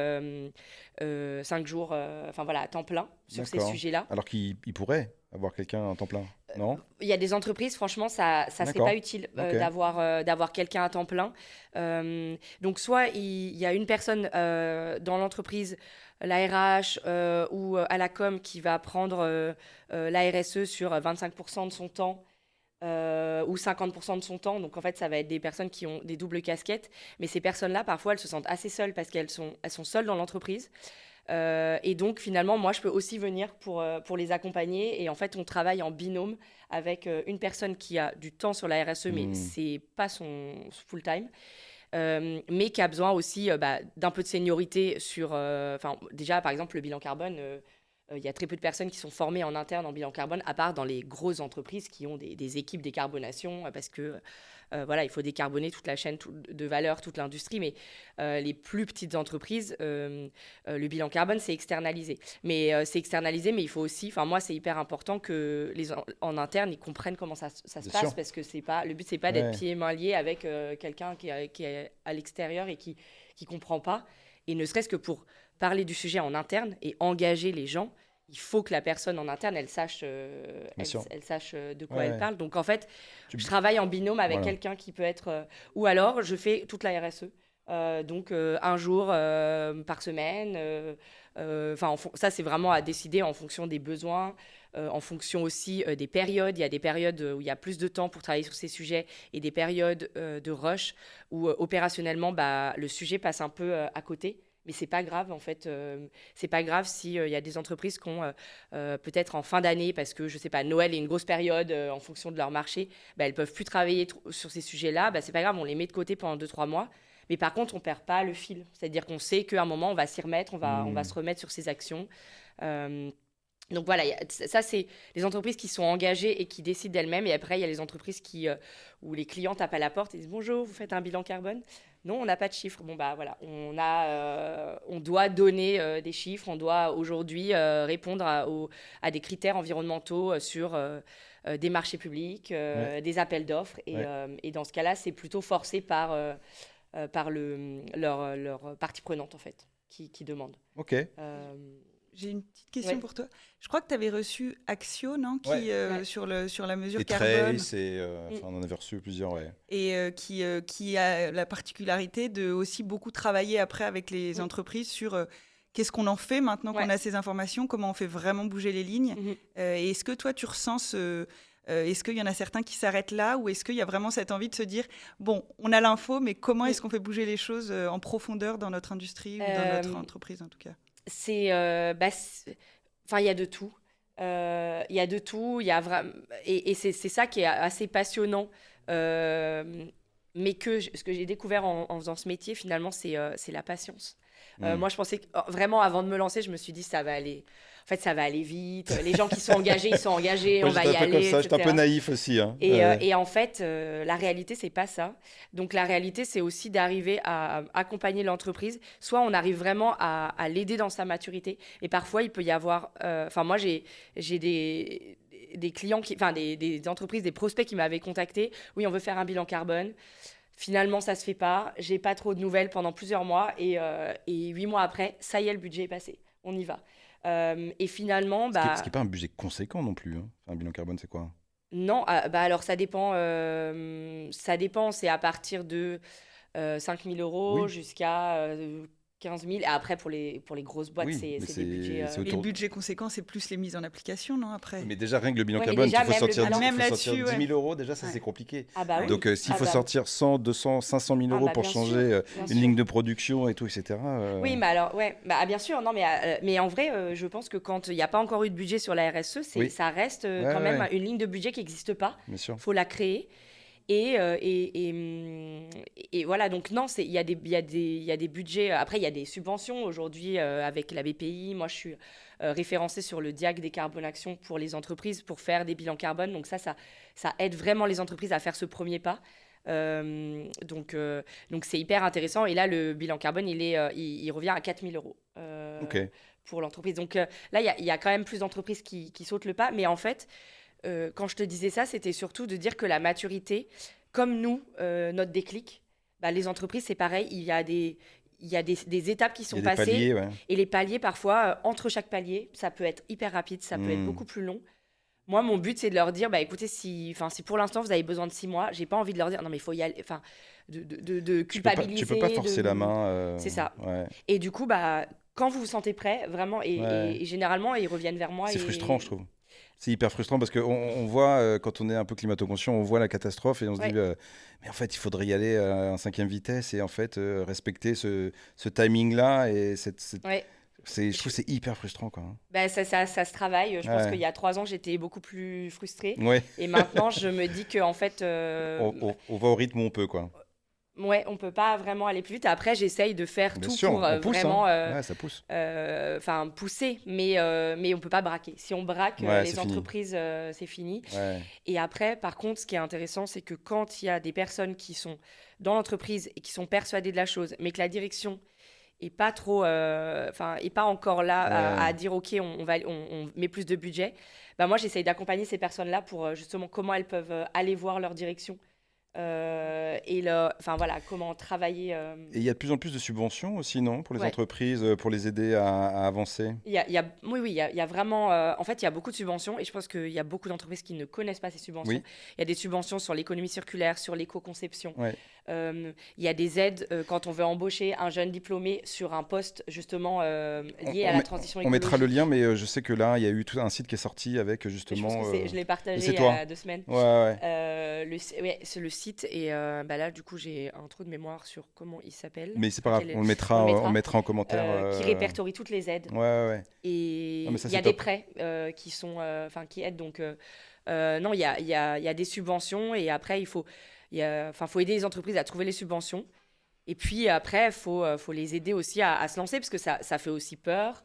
5 jours, à temps plein sur ces sujets-là. Alors qu'il pourrait avoir quelqu'un à temps plein, non? Il y a des entreprises, franchement, ça c'est pas utile d'avoir quelqu'un à temps plein. Donc, soit il y a une personne dans l'entreprise, la RH ou à la com, qui va prendre la RSE sur 25% de son temps ou 50% de son temps. Donc, en fait, ça va être des personnes qui ont des doubles casquettes. Mais ces personnes-là, parfois, elles se sentent assez seules parce qu'elles sont seules dans l'entreprise. Et donc, finalement, moi, je peux aussi venir pour les accompagner. Et en fait, on travaille en binôme avec une personne qui a du temps sur la RSE, mais c'est pas son full-time. Mais qui a besoin aussi d'un peu de seniorité sur... déjà, par exemple, le bilan carbone... il y a très peu de personnes qui sont formées en interne en bilan carbone, à part dans les grosses entreprises qui ont des équipes décarbonation, parce que voilà, il faut décarboner toute la chaîne de valeur, toute l'industrie. Mais les plus petites entreprises, le bilan carbone, c'est externalisé. Mais mais il faut aussi, moi, c'est hyper important que en interne, ils comprennent comment ça se passe, parce que le but, c'est pas d'être pieds et mains liés avec quelqu'un qui est à l'extérieur et qui comprend pas. Et ne serait-ce que pour parler du sujet en interne et engager les gens, il faut que la personne en interne, elle sache de quoi elle parle. Donc, en fait, je travaille en binôme avec quelqu'un qui peut être... ou alors, je fais toute la RSE. Donc, un jour par semaine. Ça, c'est vraiment à décider en fonction des besoins, en fonction aussi des périodes. Il y a des périodes où il y a plus de temps pour travailler sur ces sujets et des périodes de rush où, opérationnellement, le sujet passe un peu à côté. Mais c'est pas grave, en fait. C'est pas grave s'il y a des entreprises qui ont peut-être en fin d'année, parce que, je sais pas, Noël est une grosse période en fonction de leur marché, elles peuvent plus travailler sur ces sujets-là. C'est pas grave, on les met de côté pendant 2-3 mois. Mais par contre, on perd pas le fil. C'est-à-dire qu'on sait qu'à un moment, on va s'y remettre, on va se remettre sur ces actions. Donc voilà, ça, c'est les entreprises qui sont engagées et qui décident d'elles-mêmes. Et après, il y a les entreprises où les clients tapent à la porte et disent « Bonjour, vous faites un bilan carbone ?» Non, on n'a pas de chiffres. Bon, voilà, on doit donner des chiffres. On doit aujourd'hui répondre à des critères environnementaux sur des marchés publics, des appels d'offres. Et dans ce cas-là, c'est plutôt forcé par leur partie prenante, en fait, qui demande. Ok. J'ai une petite question pour toi. Je crois que tu avais reçu Axio, non, sur la mesure et carbone. Trace, on en avait reçu plusieurs, Et qui a la particularité de aussi beaucoup travailler après avec les entreprises sur qu'est-ce qu'on en fait maintenant qu'on a ces informations, comment on fait vraiment bouger les lignes. Et est-ce que toi, tu ressens est-ce qu'il y en a certains qui s'arrêtent là, ou est-ce qu'il y a vraiment cette envie de se dire, bon, on a l'info, mais comment est-ce qu'on fait bouger les choses en profondeur dans notre industrie ou dans notre entreprise, en tout cas? Il y a de tout. Il y a de tout. Et c'est ça qui est assez passionnant. Mais ce que j'ai découvert en faisant ce métier, finalement, c'est la patience. Moi, je pensais vraiment, avant de me lancer, je me suis dit, ça va aller. En fait, ça va aller vite. Les gens qui sont engagés, ils sont engagés. Moi, on va y aller. J'étais un peu naïf aussi. Et en fait, la réalité, c'est pas ça. Donc, la réalité, c'est aussi d'arriver à accompagner l'entreprise. Soit on arrive vraiment à l'aider dans sa maturité. Et parfois, il peut y avoir... moi, j'ai des clients, des entreprises, des prospects qui m'avaient contacté. Oui, on veut faire un bilan carbone. Finalement, ça se fait pas. J'ai pas trop de nouvelles pendant plusieurs mois. Et 8 mois après, ça y est, le budget est passé. On y va. Et finalement... Ce qui n'est pas un budget conséquent non plus. Un bilan carbone, c'est quoi? Non, alors ça dépend. C'est à partir de 5 000 € jusqu'à 15 000. Et après, pour les grosses boîtes, c'est des budgets... Les budgets conséquents, c'est plus les mises en application, non, après? Mais déjà, rien que le bilan carbone, il faut sortir 10 000 €, déjà, ça, c'est compliqué. Donc, s'il faut sortir 100, 200, 500 000 € pour changer une ligne de production et tout, etc. Oui, mais alors, bien sûr. Non, mais en vrai, je pense que quand il n'y a pas encore eu de budget sur la RSE, ça reste quand même une ligne de budget qui n'existe pas. Il faut la créer. Et voilà, donc non, il y a des budgets. Après, il y a des subventions aujourd'hui avec la BPI. Moi, je suis référencée sur le DIAC Décarbonation pour les entreprises pour faire des bilans carbone. Donc ça aide vraiment les entreprises à faire ce premier pas. Donc c'est hyper intéressant. Et là, le bilan carbone, il revient à 4 000 € pour l'entreprise. Donc là, il y a quand même plus d'entreprises qui sautent le pas. Mais en fait... quand je te disais ça, c'était surtout de dire que la maturité, comme nous, notre déclic, les entreprises, c'est pareil, il y a des étapes qui sont passées. Paliers, et les paliers, parfois, entre chaque palier, ça peut être hyper rapide, ça peut être beaucoup plus long. Moi, mon but, c'est de leur dire, écoutez, si pour l'instant, vous avez besoin de 6 mois, j'ai pas envie de leur dire, non, mais il faut y aller, de culpabiliser. Tu peux pas forcer la main. C'est ça. Et du coup, quand vous vous sentez prêt, vraiment, et généralement, ils reviennent vers moi. C'est frustrant, je trouve. C'est hyper frustrant parce qu'on voit, quand on est un peu climato-conscient, on voit la catastrophe et on se dit, mais en fait, il faudrait y aller à 5e vitesse et en fait, respecter ce timing-là. Et je trouve que c'est hyper frustrant, quoi. Ça se travaille. Je pense qu'il y a 3 ans, j'étais beaucoup plus frustrée. Et maintenant, je me dis qu'en fait... on va au rythme où on peut, quoi. Ouais, on peut pas vraiment aller plus vite. Après, j'essaye de faire Bien tout sûr, pour on pousse, vraiment Ouais, ça pousse. pousser, mais on peut pas braquer. Si on braque Ouais, les c'est fini. entreprises, c'est fini. Ouais. Et après, par contre, ce qui est intéressant, c'est que quand il y a des personnes qui sont dans l'entreprise et qui sont persuadées de la chose, mais que la direction est pas trop, est pas encore là à Ouais. dire ok, on met plus de budget. Bah moi, j'essaye d'accompagner ces personnes-là pour justement comment elles peuvent aller voir leur direction enfin voilà, comment travailler. Et il y a de plus en plus de subventions aussi, non, pour les Ouais. entreprises, pour les aider à avancer. Oui, il y a vraiment. En fait, il y a beaucoup de subventions et je pense qu'il y a beaucoup d'entreprises qui ne connaissent pas ces subventions. Oui. Il y a des subventions sur l'économie circulaire, sur l'éco-conception. Ouais. Il y a des aides quand on veut embaucher un jeune diplômé sur un poste justement lié à la transition On écologique. mettra le lien, mais je sais que là, il y a eu tout un site qui est sorti avec Je justement. pense que je l'ai partagé c'est il y toi. a 2 semaines. Ouais. C'est le site et là du coup j'ai un trou de mémoire sur comment il s'appelle. Mais c'est pas grave, Quel est- on le mettra, on le mettra. on mettra en commentaire. Qui répertorie toutes les aides. Ouais. Et Non, mais ça, il y a c'est des top. prêts qui sont, qui aident. Donc, non, il y a des subventions et après, faut aider les entreprises à trouver les subventions. Et puis après, il faut les aider aussi à se lancer parce que ça fait aussi peur.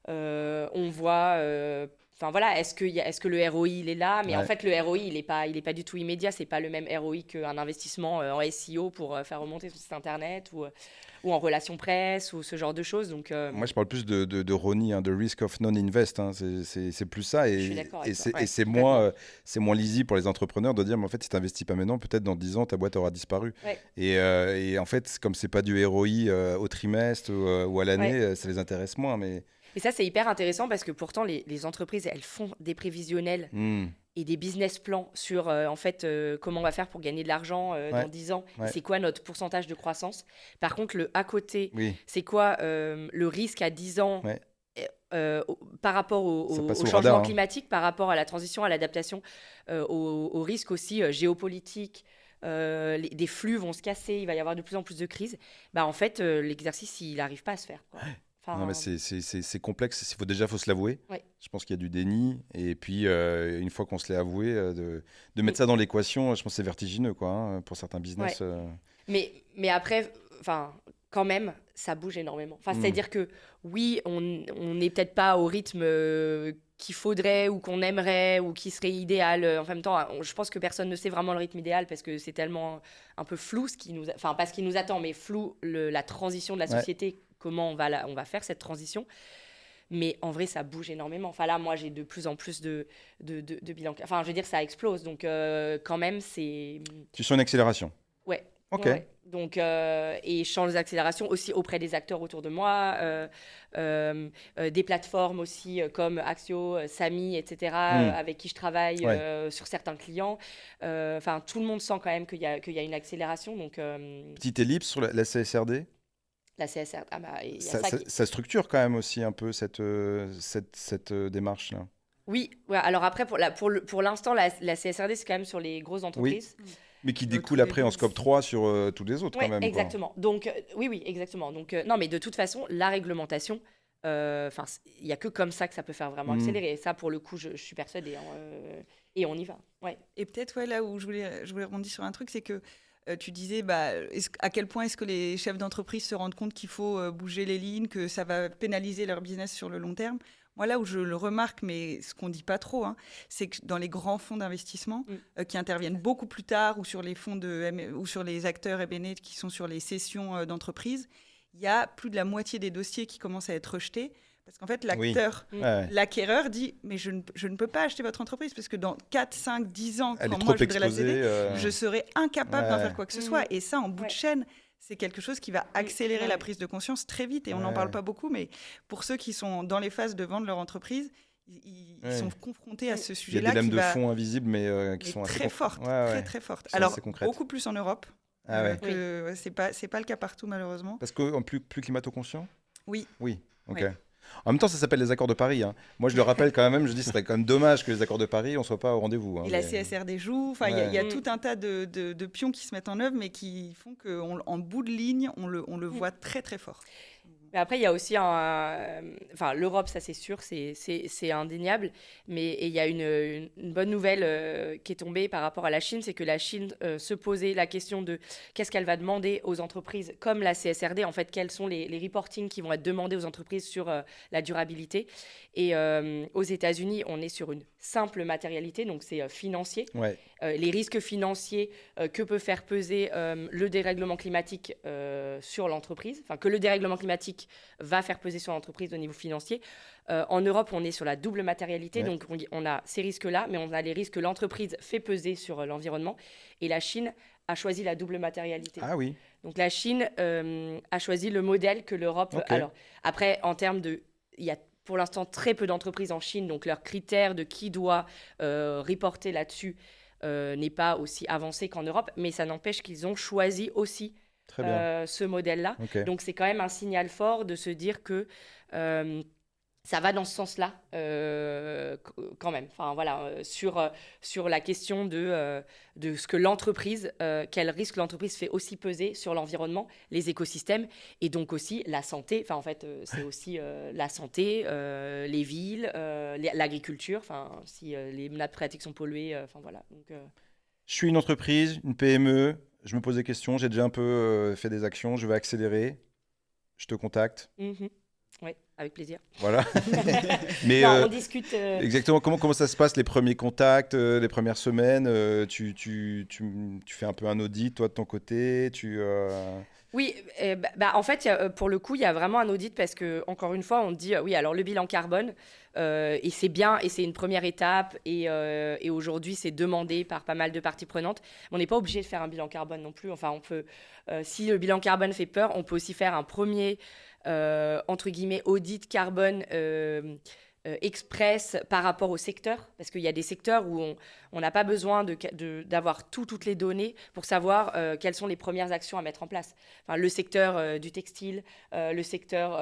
On voit. Voilà, est-ce que le ROI il est là? Mais en Ouais. fait, le ROI il est pas du tout immédiat. C'est pas le même ROI qu'un investissement en SEO pour faire remonter son site internet ou en relations presse ou ce genre de choses. Donc, Moi, je parle plus de RONI, de Risk of Non-Invest. C'est plus ça. Je suis d'accord avec toi. Et c'est complètement. moins lisible pour les entrepreneurs de dire, mais en fait, si tu n'investis pas maintenant, peut-être dans 10 ans, ta boîte aura disparu. Ouais. Et en fait, comme c'est pas du ROI au trimestre ou à l'année, ça les intéresse moins. Mais Et ça, c'est hyper intéressant parce que pourtant, les entreprises, elles font des prévisionnels et des business plans sur comment on va faire pour gagner de l'argent dans 10 ans. Ouais. C'est quoi notre pourcentage de croissance? Par contre, le à côté, oui, c'est quoi le risque à 10 ans Ouais. par rapport Ça au passe au changement radar, hein. climatique, par rapport à la transition, à l'adaptation, aux risques aussi géopolitiques. Des flux vont se casser, il va y avoir de plus en plus de crises. Bah, en fait, l'exercice, il n'arrive pas à se faire, quoi. non, mais c'est complexe. Faut se l'avouer. Ouais. Je pense qu'il y a du déni. Et puis, une fois qu'on se l'est avoué, de mettre ça dans l'équation, je pense que c'est vertigineux, quoi, pour certains business. Mais après, quand même, ça bouge énormément. C'est-à-dire que oui, on n'est peut-être pas au rythme qu'il faudrait ou qu'on aimerait ou qui serait idéal. En même temps, je pense que personne ne sait vraiment le rythme idéal parce que c'est tellement un peu flou pas ce qui nous attend, mais flou la transition de la société, comment on va faire cette transition. Mais en vrai, ça bouge énormément. Là, moi, j'ai de plus en plus de bilans. Je veux dire, ça explose. Donc, quand même, c'est... Tu sens une accélération. Ouais. Ok. Ouais. Donc, et je change d'accélération aussi auprès des acteurs autour de moi, des plateformes aussi comme Axio, Samy, etc., avec qui je travaille sur certains clients. Tout le monde sent quand même qu'il y a une accélération. Donc, Petite ellipse sur la CSRD. la CSR, il y a ça qui... Ça structure quand même aussi un peu cette démarche-là. Oui, ouais, alors après, pour l'instant, la CSRD, c'est quand même sur les grosses entreprises. Oui. Mais qui découle tous après les en scope 3 sur tous les autres, Ouais, quand même. exactement. Donc, oui, exactement. Donc, non, mais de toute façon, la réglementation, il n'y a que comme ça que ça peut faire vraiment accélérer. Et ça, pour le coup, je suis persuadée. Et on y va. Ouais. Et peut-être, là où je voulais rebondir sur un truc, c'est que tu disais à quel point est-ce que les chefs d'entreprise se rendent compte qu'il faut bouger les lignes, que ça va pénaliser leur business sur le long terme. Moi, là où je le remarque, mais ce qu'on ne dit pas trop, c'est que dans les grands fonds d'investissement qui interviennent beaucoup plus tard ou sur les fonds ou sur les acteurs M&A qui sont sur les cessions d'entreprises, il y a plus de la moitié des dossiers qui commencent à être rejetés. Parce qu'en fait, l'acteur, l'acquéreur dit « mais je ne peux pas acheter votre entreprise parce que dans 4, 5, 10 ans, Elle quand est moi trop je voudrais la exposée, céder, je serai incapable d'en faire quoi que ce soit. » Et ça, en bout de Ouais. chaîne, c'est quelque chose qui va accélérer Ouais. la prise de conscience très vite. Et on n'en parle pas beaucoup, mais pour ceux qui sont dans les phases de vendre leur entreprise, ils sont confrontés à ce Il y a sujet-là. des lames qui de va- fond invisibles, mais qui mais sont assez très fortes, très fortes. Sont Alors, assez concrètes. beaucoup plus en Europe. Ah ouais. Que c'est pas le cas partout, malheureusement. Parce qu'en plus climato-conscient. Oui. Oui, ok. Oui. En même temps, ça s'appelle les accords de Paris. Moi, je le rappelle quand même, je dis, ce serait quand même dommage que les accords de Paris, on ne soit pas au rendez-vous. Et la CSRD joue. Il y a tout un tas de pions qui se mettent en œuvre, mais qui font qu'en bout de ligne, on le voit très, très fort. Mais après, il y a aussi enfin, l'Europe, ça c'est sûr, c'est indéniable. Mais il y a une bonne nouvelle qui est tombée par rapport à la Chine, c'est que la Chine se posait la question de qu'est-ce qu'elle va demander aux entreprises, comme la CSRD, en fait, quels sont les reportings qui vont être demandés aux entreprises sur la durabilité. Et aux États-Unis, on est sur une simple matérialité, donc c'est financier. Ouais. Les risques financiers que peut faire peser le dérèglement climatique sur l'entreprise, enfin que le dérèglement climatique va faire peser sur l'entreprise au niveau financier. En Europe, on est sur la double matérialité, donc on a ces risques-là, mais on a les risques que l'entreprise fait peser sur l'environnement. Et la Chine a choisi la double matérialité. Ah oui. Donc la Chine a choisi le modèle que l'Europe... Ok. Alors, après, en termes de... Il y a pour l'instant très peu d'entreprises en Chine, donc leurs critères de qui doit reporter là-dessus n'est pas aussi avancé qu'en Europe, mais ça n'empêche qu'ils ont choisi aussi Très bien. ce modèle-là. Ok. Donc c'est quand même un signal fort de se dire que ça va dans ce sens-là quand même. Enfin voilà, sur la question de ce que l'entreprise, quel risque l'entreprise fait aussi peser sur l'environnement, les écosystèmes et donc aussi la santé. Enfin en fait, c'est aussi la santé, les villes, l'agriculture. Enfin si les nappes phréatiques sont polluées. Enfin voilà. Donc Je suis une entreprise, une PME. Je me pose des questions. J'ai déjà un peu fait des actions. Je veux accélérer. Je te contacte. oui, avec plaisir. Voilà. Mais Non, on discute. exactement. Comment ça se passe les premiers contacts, les premières semaines tu fais un peu un audit toi de ton côté. Oui, en fait, pour le coup, il y a vraiment un audit parce que, encore une fois, on dit, oui, alors le bilan carbone, et c'est bien, et c'est une première étape, et aujourd'hui, c'est demandé par pas mal de parties prenantes. On n'est pas obligé de faire un bilan carbone non plus. Enfin, on peut, si le bilan carbone fait peur, on peut aussi faire un premier, entre guillemets, audit carbone express par rapport au secteur, parce qu'il y a des secteurs où on n'a pas besoin d'avoir toutes les données pour savoir quelles sont les premières actions à mettre en place. Enfin, le secteur du textile, le secteur,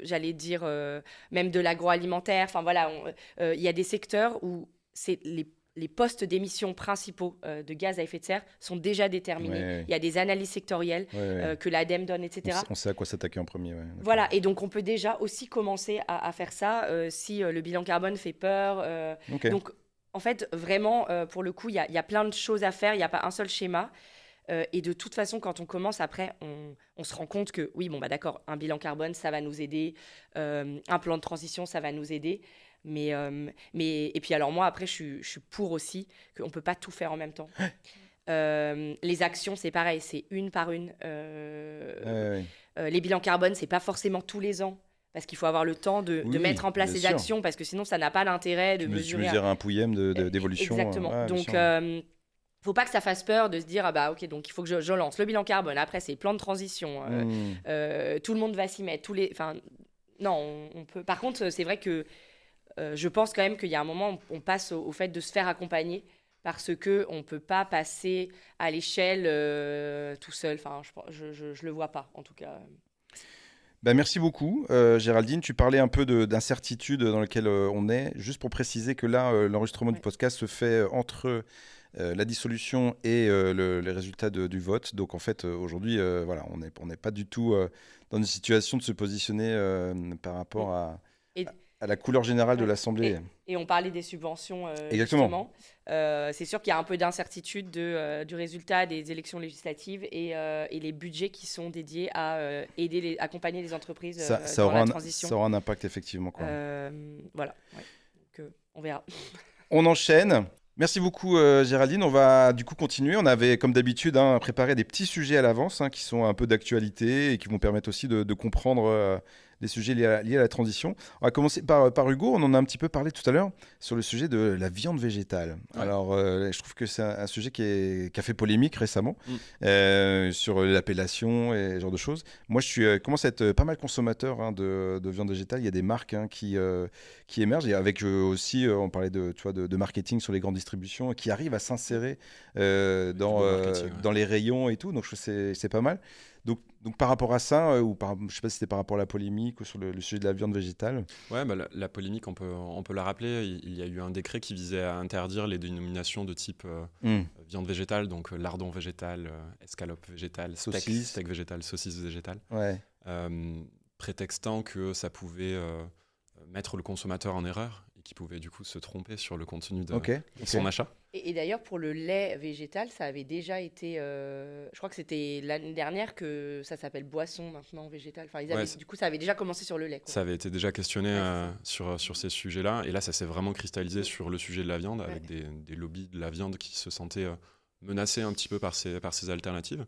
j'allais dire, même de l'agroalimentaire. Enfin voilà, il y a des secteurs où c'est les postes d'émissions principaux de gaz à effet de serre sont déjà déterminés. Ouais. Il y a des analyses sectorielles que l'ADEME donne, etc. On sait à quoi s'attaquer en premier. Ouais. Voilà, et donc on peut déjà aussi commencer à faire ça si le bilan carbone fait peur. Ok. Donc en fait, vraiment, pour le coup, il y a plein de choses à faire, il n'y a pas un seul schéma. Et de toute façon, quand on commence, après, on se rend compte que oui, bon, bah d'accord, un bilan carbone, ça va nous aider. Un plan de transition, ça va nous aider. Et puis alors moi, après, je suis pour aussi qu'on ne peut pas tout faire en même temps. Les actions, c'est pareil, c'est une par une. Les bilans carbone, c'est pas forcément tous les ans. Parce qu'il faut avoir le temps de mettre en place bien ces sûr. actions, parce que sinon, ça n'a pas d'intérêt de mesurer. Tu mesures un pouillème d'évolution. Exactement. Ouais, bien Donc, sûr. faut pas que ça fasse peur de se dire, ah bah ok, donc il faut que je lance le bilan carbone. Après, c'est le plan de transition. Tout le monde va s'y mettre. Enfin, non, on peut. Par contre, c'est vrai que je pense quand même qu'il y a un moment où on passe au fait de se faire accompagner parce qu'on ne peut pas passer à l'échelle tout seul. Enfin, je le vois pas, en tout cas. Bah, merci beaucoup, Géraldine. Tu parlais un peu d'incertitude dans laquelle on est. Juste pour préciser que là, l'enregistrement du podcast se fait entre la dissolution et les résultats du vote. Donc en fait, aujourd'hui, voilà, on n'est pas du tout dans une situation de se positionner par rapport à la couleur générale de l'Assemblée. Et on parlait des subventions, Exactement. justement. C'est sûr qu'il y a un peu d'incertitude du résultat des élections législatives et les budgets qui sont dédiés à accompagner les entreprises dans la transition. Ça aura un impact, effectivement. Voilà. Ouais. Donc, on verra. On enchaîne. Merci beaucoup, Géraldine. On va du coup continuer. On avait, comme d'habitude, préparé des petits sujets à l'avance qui sont un peu d'actualité et qui vont permettre aussi de comprendre les sujets liés à la transition. On va commencer par Hugo. On en a un petit peu parlé tout à l'heure sur le sujet de la viande végétale. Ouais. Alors, je trouve que c'est un sujet qui a fait polémique récemment sur l'appellation et ce genre de choses. Moi, je commence à être pas mal consommateur de viande végétale. Il y a des marques qui émergent et avec aussi, on parlait de marketing sur les grandes distributions qui arrivent à s'insérer dans les rayons et tout. Donc, je trouve que c'est pas mal. Donc par rapport à ça, je ne sais pas si c'était par rapport à la polémique ou sur le sujet de la viande végétale. Ouais, bah, la polémique, on peut la rappeler. Il y a eu un décret qui visait à interdire les dénominations de type viande végétale, donc lardon végétal, escalope végétale, steak végétal, saucisse végétale. Ouais. prétextant que ça pouvait mettre le consommateur en erreur et qu'il pouvait du coup se tromper sur le contenu de son achat. Et d'ailleurs, pour le lait végétal, ça avait déjà été... je crois que c'était l'année dernière que ça s'appelle boisson maintenant végétal. Enfin, du coup, ça avait déjà commencé sur le lait, quoi. Ça avait été déjà questionné sur ces sujets-là. Et là, ça s'est vraiment cristallisé sur le sujet de la viande, avec des lobbies de la viande qui se sentaient menacés un petit peu par ces alternatives.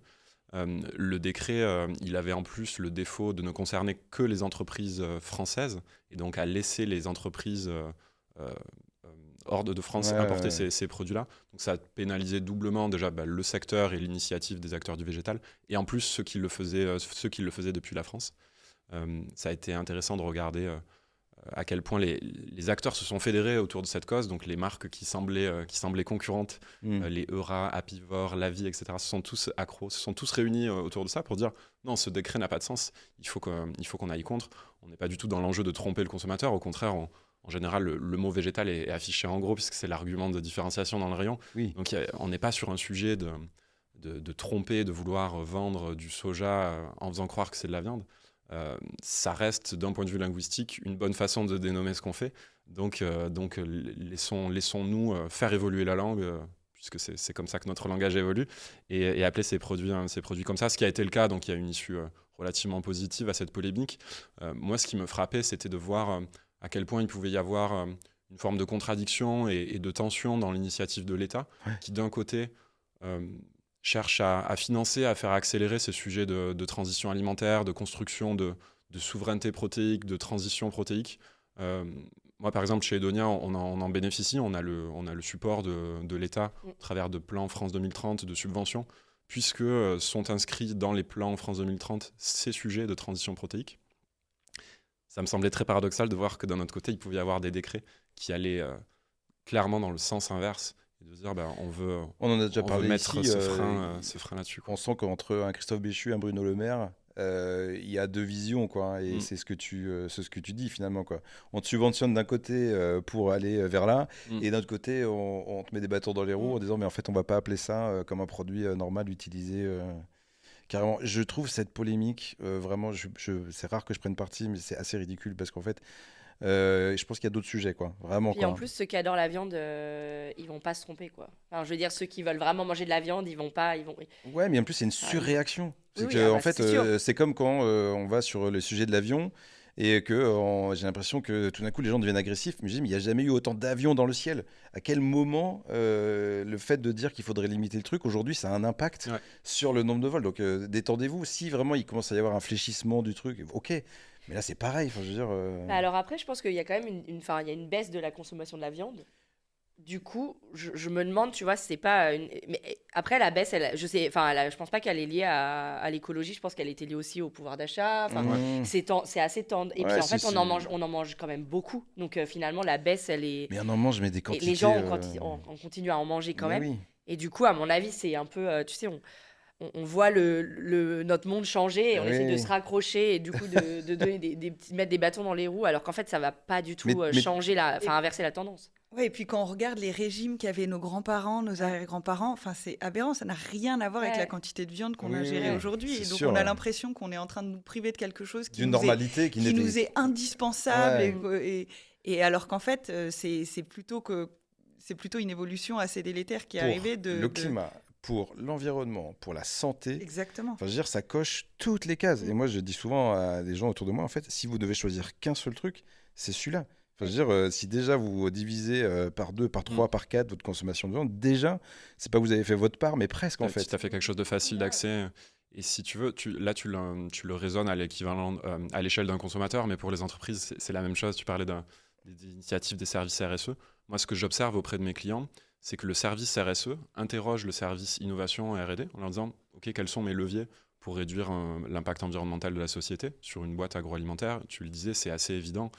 Le décret, il avait en plus le défaut de ne concerner que les entreprises françaises, et donc à laisser les entreprises hors de France importer ces produits-là. Donc ça a pénalisé doublement déjà le secteur et l'initiative des acteurs du végétal, et en plus ceux qui le faisaient depuis la France. Ça a été intéressant de regarder à quel point les acteurs se sont fédérés autour de cette cause. Donc les marques qui semblaient concurrentes, les Eura, Apivore, Lavi, etc., se sont tous accros, se sont tous réunis autour de ça pour dire non, ce décret n'a pas de sens, il faut qu'on aille contre. On n'est pas du tout dans l'enjeu de tromper le consommateur, au contraire, en général, le mot végétal est affiché en gros puisque c'est l'argument de différenciation dans le rayon. Oui. Donc on n'est pas sur un sujet de tromper, de vouloir vendre du soja en faisant croire que c'est de la viande. Ça reste, d'un point de vue linguistique, une bonne façon de dénommer ce qu'on fait. Donc laissons-nous faire évoluer la langue, puisque c'est comme ça que notre langage évolue, et appeler ces produits comme ça, ce qui a été le cas. Donc il y a une issue relativement positive à cette polémique. Moi, ce qui me frappait, c'était de voir à quel point il pouvait y avoir une forme de contradiction et de tension dans l'initiative de l'État, qui d'un côté cherche à financer, à faire accélérer ces sujets de transition alimentaire, de construction de souveraineté protéique, de transition protéique. Moi, par exemple, chez Edonia, on en bénéficie. On a le support de l'État à travers de plans France 2030, de subventions, puisque sont inscrits dans les plans France 2030 ces sujets de transition protéique. Ça me semblait très paradoxal de voir que d'un autre côté, il pouvait y avoir des décrets qui allaient clairement dans le sens inverse, et de dire on en a déjà parlé mettre ici, ce frein là-dessus. On sent qu'entre un Christophe Béchu et un Bruno Le Maire, il y a deux visions, quoi, et c'est ce que tu dis finalement, quoi. On te subventionne d'un côté pour aller vers là, et d'un autre côté on te met des bâtons dans les roues en disant mais en fait on va pas appeler ça comme un produit normal utilisé carrément. Je trouve cette polémique vraiment, c'est rare que je prenne parti, mais c'est assez ridicule parce qu'en fait je pense qu'il y a d'autres sujets, quoi. Vraiment. Et en plus, ceux qui adorent la viande, ils vont pas se tromper, quoi. Enfin, je veux dire, ceux qui veulent vraiment manger de la viande, ils vont pas. Ouais, mais en plus, c'est une surréaction. C'est comme quand on va sur le sujet de l'avion et que j'ai l'impression que tout d'un coup, les gens deviennent agressifs. Mais je dis, mais il n'y a jamais eu autant d'avions dans le ciel. À quel moment le fait de dire qu'il faudrait limiter le truc, aujourd'hui, ça a un impact sur le nombre de vols. Donc, détendez-vous. Si vraiment il commence à y avoir un fléchissement du truc, ok. Mais là, c'est pareil. Enfin, je veux dire. Alors après, je pense qu'il y a quand même il y a une baisse de la consommation de la viande. Du coup, je me demande, tu vois, c'est pas. Mais après, la baisse, je pense pas qu'elle est liée à l'écologie. Je pense qu'elle était liée aussi au pouvoir d'achat. C'est assez tendre. Et puis en fait, on en mange quand même beaucoup. Donc finalement, la baisse, elle est. Mais on en mange, mais des quantités. Et les gens, on continue à en manger quand même. Oui. Et du coup, à mon avis, c'est un peu, tu sais, on voit notre monde changer et on essaie de se raccrocher et du coup de donner mettre des bâtons dans les roues, alors qu'en fait ça va pas du tout inverser la tendance. Ouais, et puis quand on regarde les régimes qu'avaient nos grands-parents, nos arrière-grands-parents, c'est aberrant, ça n'a rien à voir avec la quantité de viande qu'on ingérait aujourd'hui. Et donc on a l'impression qu'on est en train de nous priver de quelque chose qui nous est indispensable. Et alors qu'en fait, c'est plutôt une évolution assez délétère qui est arrivée le climat. Pour l'environnement, pour la santé. Exactement. Enfin, je veux dire, ça coche toutes les cases. Et moi, je dis souvent à des gens autour de moi, en fait, si vous devez choisir qu'un seul truc, c'est celui-là. Enfin, je veux dire, si déjà vous divisez par 2, par 3, par 4 votre consommation de viande, déjà, c'est pas que vous avez fait votre part, mais presque, en fait. Si tu as fait quelque chose de facile d'accès, et si tu veux, tu le raisonnes à l'équivalent, à l'échelle d'un consommateur, mais pour les entreprises, c'est la même chose. Tu parlais des initiatives des services RSE. Moi, ce que j'observe auprès de mes clients, c'est que le service RSE interroge le service innovation et R&D en leur disant « Ok, quels sont mes leviers pour réduire l'impact environnemental de la société ?» Sur une boîte agroalimentaire, tu le disais, c'est assez évident.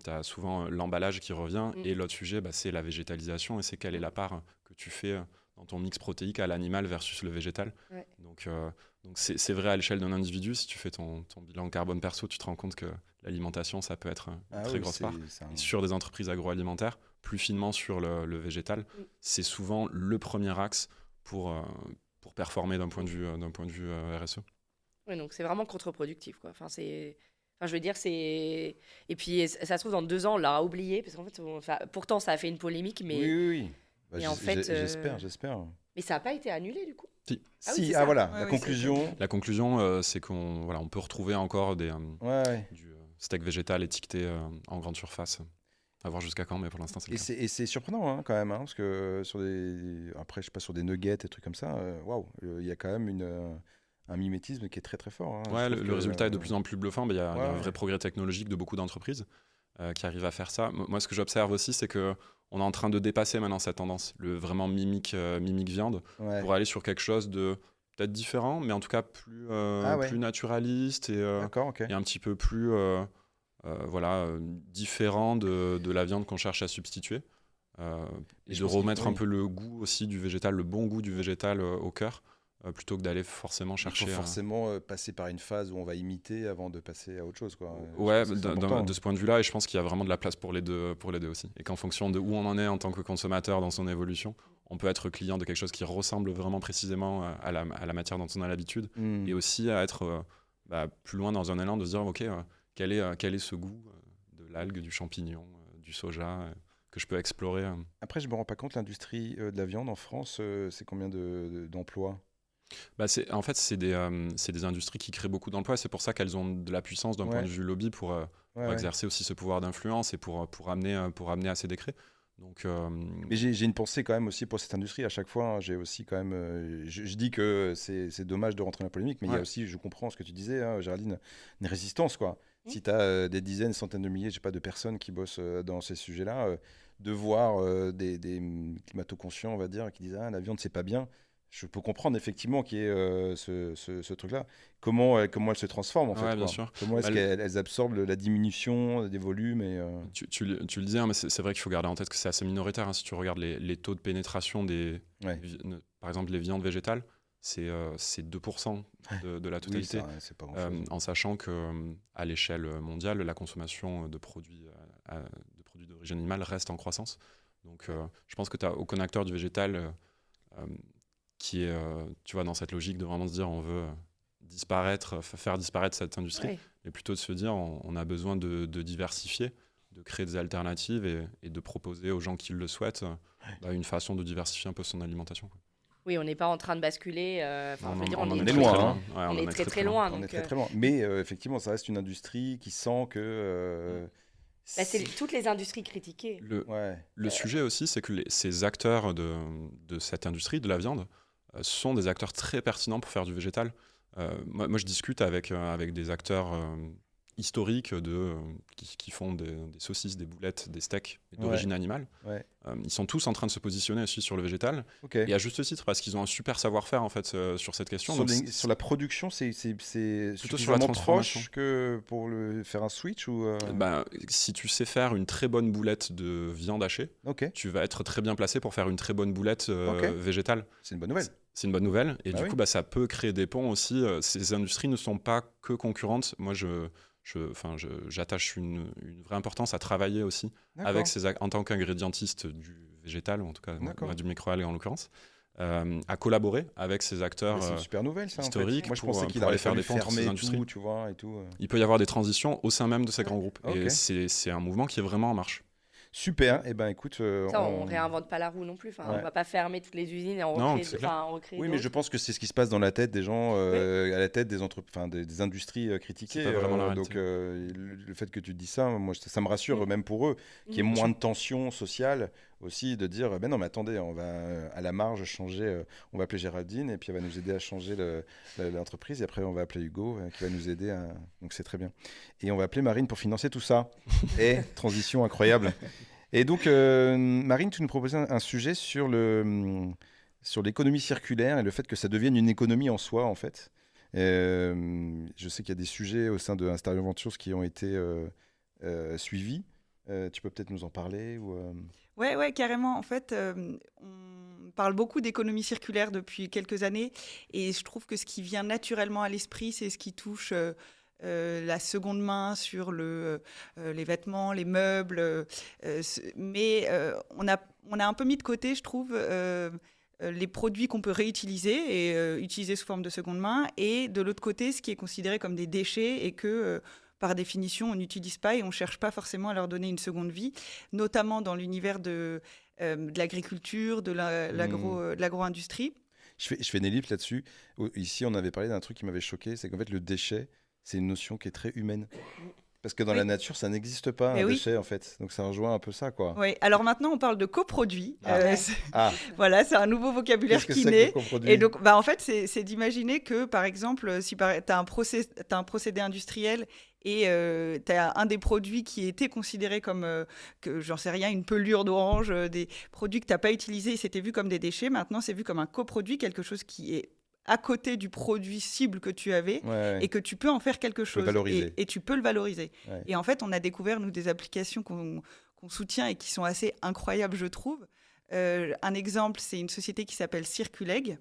Tu as souvent l'emballage qui revient et l'autre sujet, c'est la végétalisation et c'est quelle est la part que tu fais dans ton mix protéique à l'animal versus le végétal. Ouais. Donc c'est vrai à l'échelle d'un individu. Si tu fais ton bilan carbone perso, tu te rends compte que l'alimentation, ça peut être une très grosse part. Sur des entreprises agroalimentaires, plus finement sur le végétal, c'est souvent le premier axe pour performer d'un point de vue RSE. Ouais, donc c'est vraiment contre-productif, quoi. Je veux dire, c'est... Et puis, ça se trouve, dans 2 ans, on l'aura oublié, parce qu'en fait, pourtant, ça a fait une polémique, mais... Oui. Bah, Et en fait, j'espère. Mais ça n'a pas été annulé, du coup. Si. Ah oui, Si, c'est ça. voilà, Ouais, la oui, conclusion. La conclusion, c'est on peut retrouver encore du steak végétal étiqueté en grande surface. À voir jusqu'à quand, mais pour l'instant, c'est le cas. Et c'est surprenant hein, quand même, hein, parce que après, je sais pas, sur des nuggets et des trucs comme ça, waouh, il y a quand même un mimétisme qui est très très fort. Hein. Ouais, Je trouve le résultat est de plus en plus bluffant. Il y a un Ouais. vrai progrès technologique de beaucoup d'entreprises qui arrivent à faire ça. Moi, ce que j'observe aussi, c'est que on est en train de dépasser maintenant cette tendance, le vraiment mimique viande, Ouais. pour aller sur quelque chose de peut-être différent, mais en tout cas plus naturaliste D'accord, ok. et un petit peu plus différent de la viande qu'on cherche à substituer. Et je de pense qu'il remettre faut- un peu le goût aussi du végétal, le bon goût du végétal au cœur, plutôt que d'aller forcément Il faut chercher. forcément passer par une phase où on va imiter avant de passer à autre chose. Quoi. Ouais, Je pense que c'est important. de ce point de vue-là, et je pense qu'il y a vraiment de la place pour les deux aussi. Et qu'en fonction de où on en est en tant que consommateur dans son évolution, on peut être client de quelque chose qui ressemble vraiment précisément à la matière dont on a l'habitude, Hmm. et aussi à être plus loin dans un élan de se dire, ok, quel est ce goût de l'algue, du champignon, du soja que je peux explorer. Après, je me rends pas compte, l'industrie de la viande en France, c'est combien d'emplois? En fait, c'est des industries qui créent beaucoup d'emplois. C'est pour ça qu'elles ont de la puissance d'un Ouais. point de vue lobby pour Ouais. exercer aussi ce pouvoir d'influence et pour amener à ces décrets. Donc, Mais j'ai une pensée quand même aussi pour cette industrie. À chaque fois, hein, j'ai aussi quand même. Je dis que c'est dommage de rentrer dans la polémique, mais il y a Ouais. aussi, je comprends ce que tu disais, hein, Géraldine, une résistance, quoi. Mm. Si tu as des dizaines, centaines de milliers, je sais pas, de personnes qui bossent dans ces sujets-là, de voir des climato-conscients, on va dire, qui disent ah, la viande, c'est pas bien. Je peux comprendre effectivement qu'il y ait ce truc-là. Comment elles se transforment, en fait, Ouais, bien quoi. sûr. Comment est-ce Bah, qu'elles absorbent la diminution des volumes et, tu le disais, hein, mais c'est vrai qu'il faut garder en tête que c'est assez minoritaire. Hein. Si tu regardes les taux de pénétration Ouais. par exemple, les viandes végétales, c'est 2% de la Oui, totalité. ça, c'est pas grand-chose. En sachant que à l'échelle mondiale, la consommation de produits d'origine animale reste en croissance. Donc, je pense que tu as aucun acteur du végétal qui est, tu vois, dans cette logique de vraiment se dire on veut faire disparaître cette industrie, Ouais. mais plutôt de se dire on a besoin de diversifier, de créer des alternatives et de proposer aux gens qui le souhaitent une façon de diversifier un peu son alimentation. Quoi. Oui, on n'est pas en train de basculer. Je veux dire, on on en est est très, loin, très hein. Ouais, on en est est très loin. On est donc, très très loin. Mais effectivement, ça reste une industrie qui sent que. c'est toutes les industries critiquées. Ouais. Le sujet aussi, c'est que ces acteurs de cette industrie, de la viande, sont des acteurs très pertinents pour faire du végétal. Moi, je discute avec des acteurs historiques qui font des saucisses, des boulettes, des steaks d'origine animale. Ouais. Ils sont tous en train de se positionner aussi sur le végétal, Ok. et à juste titre, parce qu'ils ont un super savoir-faire en fait, sur cette question. Donc, Sur la production, c'est Plutôt sur la suffisamment transformation. proche que pour faire un switch ou. si tu sais faire une très bonne boulette de viande hachée, Ok, tu vas être très bien placé pour faire une très bonne boulette Ok. végétale. c'est une bonne nouvelle. C'est une bonne nouvelle. Et Bah du oui. coup, ça peut créer des ponts aussi. Ces industries ne sont pas que concurrentes. Moi, j'attache une vraie importance à travailler aussi avec en tant qu'ingrédientiste du végétal, ou en tout cas D'accord. du microalgue en l'occurrence, à collaborer avec ces acteurs. C'est une super nouvelle, ça. En fait. historique Moi, je pour- pensais qu'il pour aller allait faire fallu des ponts entre ces fermer industries. tout, tu vois, et tout. Il peut y avoir des transitions au sein même de ces grands groupes. Ok. Et c'est un mouvement qui est vraiment en marche. Super. Et ben, écoute. Ça, on réinvente pas la roue non plus. Ouais. On va pas fermer toutes les usines et on Non, recrée, c'est clair. on recrée Oui, mais je d'autres. pense que c'est ce qui se passe dans la tête des gens, à la tête des industries critiquées. C'est pas vraiment la Donc, réalité. le fait que tu dis ça, moi, ça me rassure, même pour eux, qu'il y ait Mm. moins de tension sociale aussi, de dire, ben non, mais attendez, on va à la marge changer, on va appeler Géraldine, et puis elle va nous aider à changer l'entreprise, et après on va appeler Hugo, qui va nous aider à... Donc c'est très bien. Et on va appeler Marine pour financer tout ça. Et transition incroyable. Et donc, Marine, tu nous proposais un sujet sur l'économie circulaire et le fait que ça devienne une économie en soi, en fait. Je sais qu'il y a des sujets au sein de Instagram Ventures qui ont été suivis. Tu peux peut-être nous en parler ou, Ouais, carrément. En fait, on parle beaucoup d'économie circulaire depuis quelques années et je trouve que ce qui vient naturellement à l'esprit, c'est ce qui touche la seconde main sur les vêtements, les meubles. Mais on a un peu mis de côté, je trouve, les produits qu'on peut réutiliser et utiliser sous forme de seconde main, et de l'autre côté, ce qui est considéré comme des déchets et que, par définition, on n'utilise pas et on ne cherche pas forcément à leur donner une seconde vie, notamment dans l'univers de l'agriculture, de l'agro-industrie. Je fais une ellipse là-dessus. Ici, on avait parlé d'un truc qui m'avait choqué, c'est qu'en fait, le déchet, c'est une notion qui est très humaine. Parce que dans la nature, ça n'existe pas, un déchet, en fait. Donc, ça rejoint un peu ça, quoi. Oui, alors maintenant, on parle de coproduits. Ah. Voilà, c'est un nouveau vocabulaire Qu'est-ce que qui c'est naît. que le coproduit ? Et donc, en fait, c'est d'imaginer que, par exemple, si tu as un procédé industriel et tu as un des produits qui était considéré comme, j'en sais rien, une pelure d'orange, des produits que tu n'as pas utilisés et c'était vu comme des déchets. Maintenant, c'est vu comme un coproduit, quelque chose qui est à côté du produit cible que tu avais et que tu peux en faire quelque chose. Et tu peux le valoriser. Ouais. Et en fait, on a découvert, nous, des applications qu'on soutient et qui sont assez incroyables, je trouve. Un exemple, c'est une société qui s'appelle Circuleg.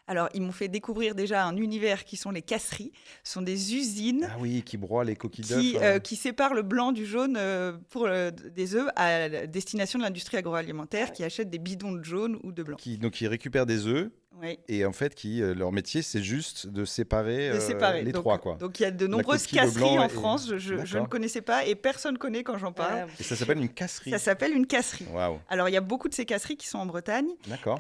Alors, ils m'ont fait découvrir déjà un univers qui sont les casseries. Ce sont des usines qui broient les coquilles d'œufs. Qui séparent le blanc du jaune pour des œufs à destination de l'industrie agroalimentaire qui achète des bidons de jaune ou de blanc. Donc, ils récupèrent des œufs. Oui. Et en fait, leur métier, c'est juste de séparer, les donc, trois. Quoi. Donc, il y a de nombreuses casseries en France. Je ne connaissais pas et personne ne connaît quand j'en parle. Et ça s'appelle une casserie. Ça s'appelle une casserie. Wow. Alors, il y a beaucoup de ces casseries qui sont en Bretagne. D'accord.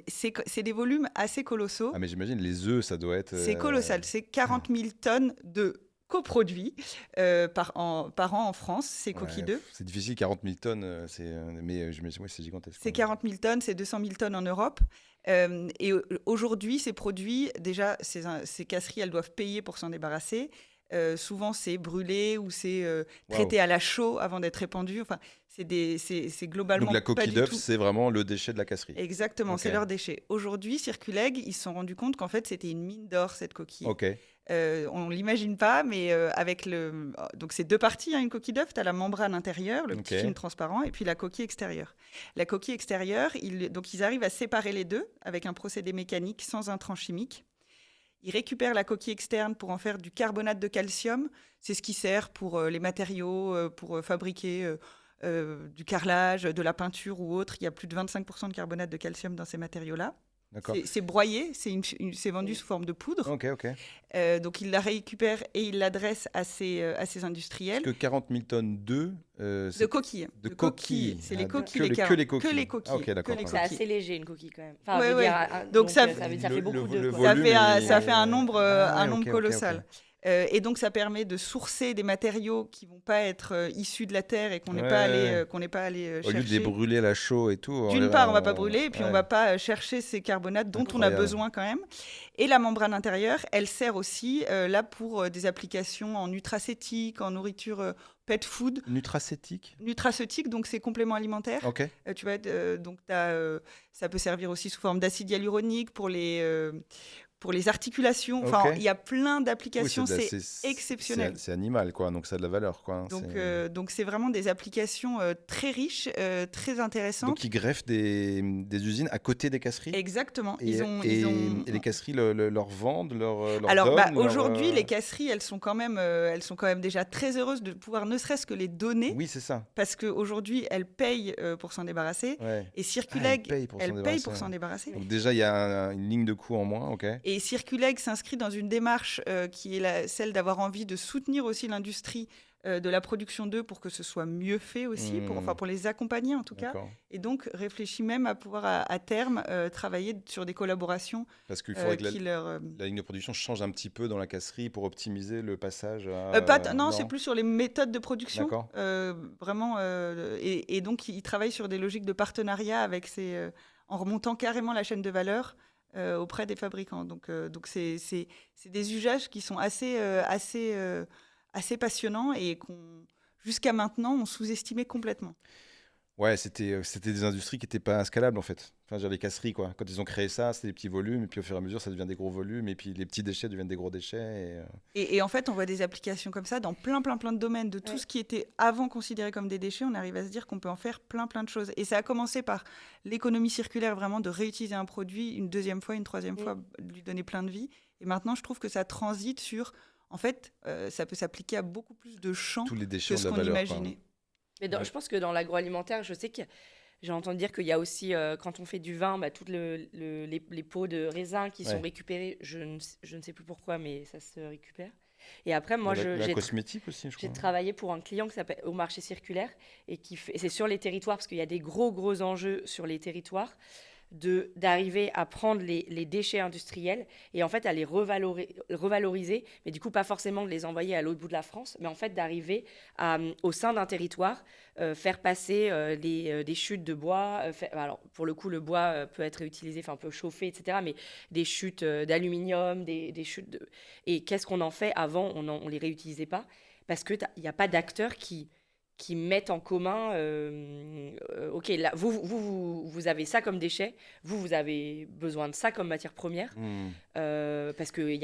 C'est des volumes assez colossaux. Ah, mais j'imagine, les œufs, ça doit être... C'est colossal. C'est 40 000 tonnes de coproduits par an en France, ces coquilles d'œufs. C'est difficile, 40 000 tonnes, mais j'imagine, c'est gigantesque. C'est 40 000 tonnes, c'est 200 000 tonnes en Europe. Et aujourd'hui, ces produits, déjà, ces casseries, elles doivent payer pour s'en débarrasser. Souvent, c'est brûlé ou c'est traité à la chaux avant d'être répandu. Enfin, c'est globalement donc la pas coquille du d'œuf, tout. c'est vraiment le déchet de la casserie. Exactement, c'est leur déchet. Aujourd'hui, Circuleg, ils se sont rendus compte qu'en fait, c'était une mine d'or, cette coquille. Ok. On ne l'imagine pas, mais avec le... Donc, c'est deux parties, une coquille d'œuf. Tu as la membrane intérieure, le petit film transparent, et puis la coquille extérieure. La coquille extérieure, ils arrivent à séparer les deux avec un procédé mécanique sans intrants chimiques. Ils récupèrent la coquille externe pour en faire du carbonate de calcium. C'est ce qui sert pour les matériaux, pour fabriquer du carrelage, de la peinture ou autre. Il y a plus de 25% de carbonate de calcium dans ces matériaux-là. C'est broyé, c'est vendu sous forme de poudre. Ok. Donc, ils la récupèrent et ils l'adressent à ces industriels. Parce que 40 000 tonnes d'œufs... de coquilles. De coquilles. C'est les coquilles. Que les coquilles. Que les coquilles. Ok, d'accord. C'est assez léger, une coquille, quand même. Enfin, donc, ça fait beaucoup d'œufs. Ça fait un nombre colossal. Et donc, ça permet de sourcer des matériaux qui ne vont pas être issus de la terre et qu'on n'est pas allé chercher. Au lieu de les brûler à la chaux et tout. D'une part, on ne va pas brûler, et puis on ne va pas chercher ces carbonates dont on a besoin quand même. Et la membrane intérieure, elle sert aussi là pour des applications en nutraceutique, en nourriture pet food. Nutraceutique, donc c'est complément alimentaire. Ok. Tu vois, donc ça peut servir aussi sous forme d'acide hyaluronique pour les articulations. Enfin, il y a plein d'applications, c'est exceptionnel. C'est animal, quoi, donc ça a de la valeur, quoi. Donc c'est vraiment des applications très riches, très intéressantes. Donc ils greffent des usines à côté des casseries. Exactement. Et les casseries leur vendent, leur Alors donnent, aujourd'hui, les casseries, elles sont quand même déjà très heureuses de pouvoir ne serait-ce que les donner. Oui, c'est ça. Parce qu'aujourd'hui, elles payent pour s'en débarrasser. Ouais. Et Circuleg, elles payent pour s'en débarrasser. Donc déjà, il y a une ligne de coût en moins, ok. Et Circuleg s'inscrit dans une démarche qui est celle d'avoir envie de soutenir aussi l'industrie de la production d'œufs pour que ce soit mieux fait aussi, pour les accompagner en tout cas. Et donc réfléchit même à pouvoir à terme travailler sur des collaborations. Parce qu'il faudrait que la ligne de production change un petit peu dans la casserie pour optimiser le passage à... non, c'est plus sur les méthodes de production. D'accord. Vraiment, et donc ils travaillent sur des logiques de partenariat avec en remontant carrément la chaîne de valeur auprès des fabricants. Donc c'est des usages qui sont assez passionnants et jusqu'à maintenant, on sous-estimait complètement. Ouais, c'était des industries qui n'étaient pas scalables, en fait. Enfin, les casseries, quoi. Quand ils ont créé ça, c'était des petits volumes, et puis au fur et à mesure, ça devient des gros volumes, et puis les petits déchets deviennent des gros déchets. Et en fait, on voit des applications comme ça dans plein de domaines. De tout ce qui était avant considéré comme des déchets, on arrive à se dire qu'on peut en faire plein de choses. Et ça a commencé par l'économie circulaire, vraiment de réutiliser un produit une deuxième fois, une troisième fois, lui donner plein de vie. Et maintenant, je trouve que ça transite sur... En fait, ça peut s'appliquer à beaucoup plus de champs tous les déchets que ce qu'on imaginait. Mais je pense que dans l'agroalimentaire, je sais que j'ai entendu dire qu'il y a aussi, quand on fait du vin, toutes les pots de raisin qui sont récupérés. Je ne sais plus pourquoi, mais ça se récupère. Et après, moi, la cosmétique aussi, je crois. J'ai travaillé pour un client qui s'appelle au marché circulaire et c'est sur les territoires, parce qu'il y a des gros enjeux sur les territoires, d'arriver à prendre les déchets industriels et en fait à les revaloriser, mais du coup pas forcément de les envoyer à l'autre bout de la France, mais en fait d'arriver au sein d'un territoire, faire passer des chutes de bois, alors pour le coup le bois peut être réutilisé, enfin peut chauffer, etc., mais des chutes d'aluminium, des chutes et qu'est-ce qu'on en fait avant, on les réutilisait pas, parce qu'il n'y a pas d'acteurs qui mettent en commun, ok, là, vous avez ça comme déchet, vous avez besoin de ça comme matière première, parce que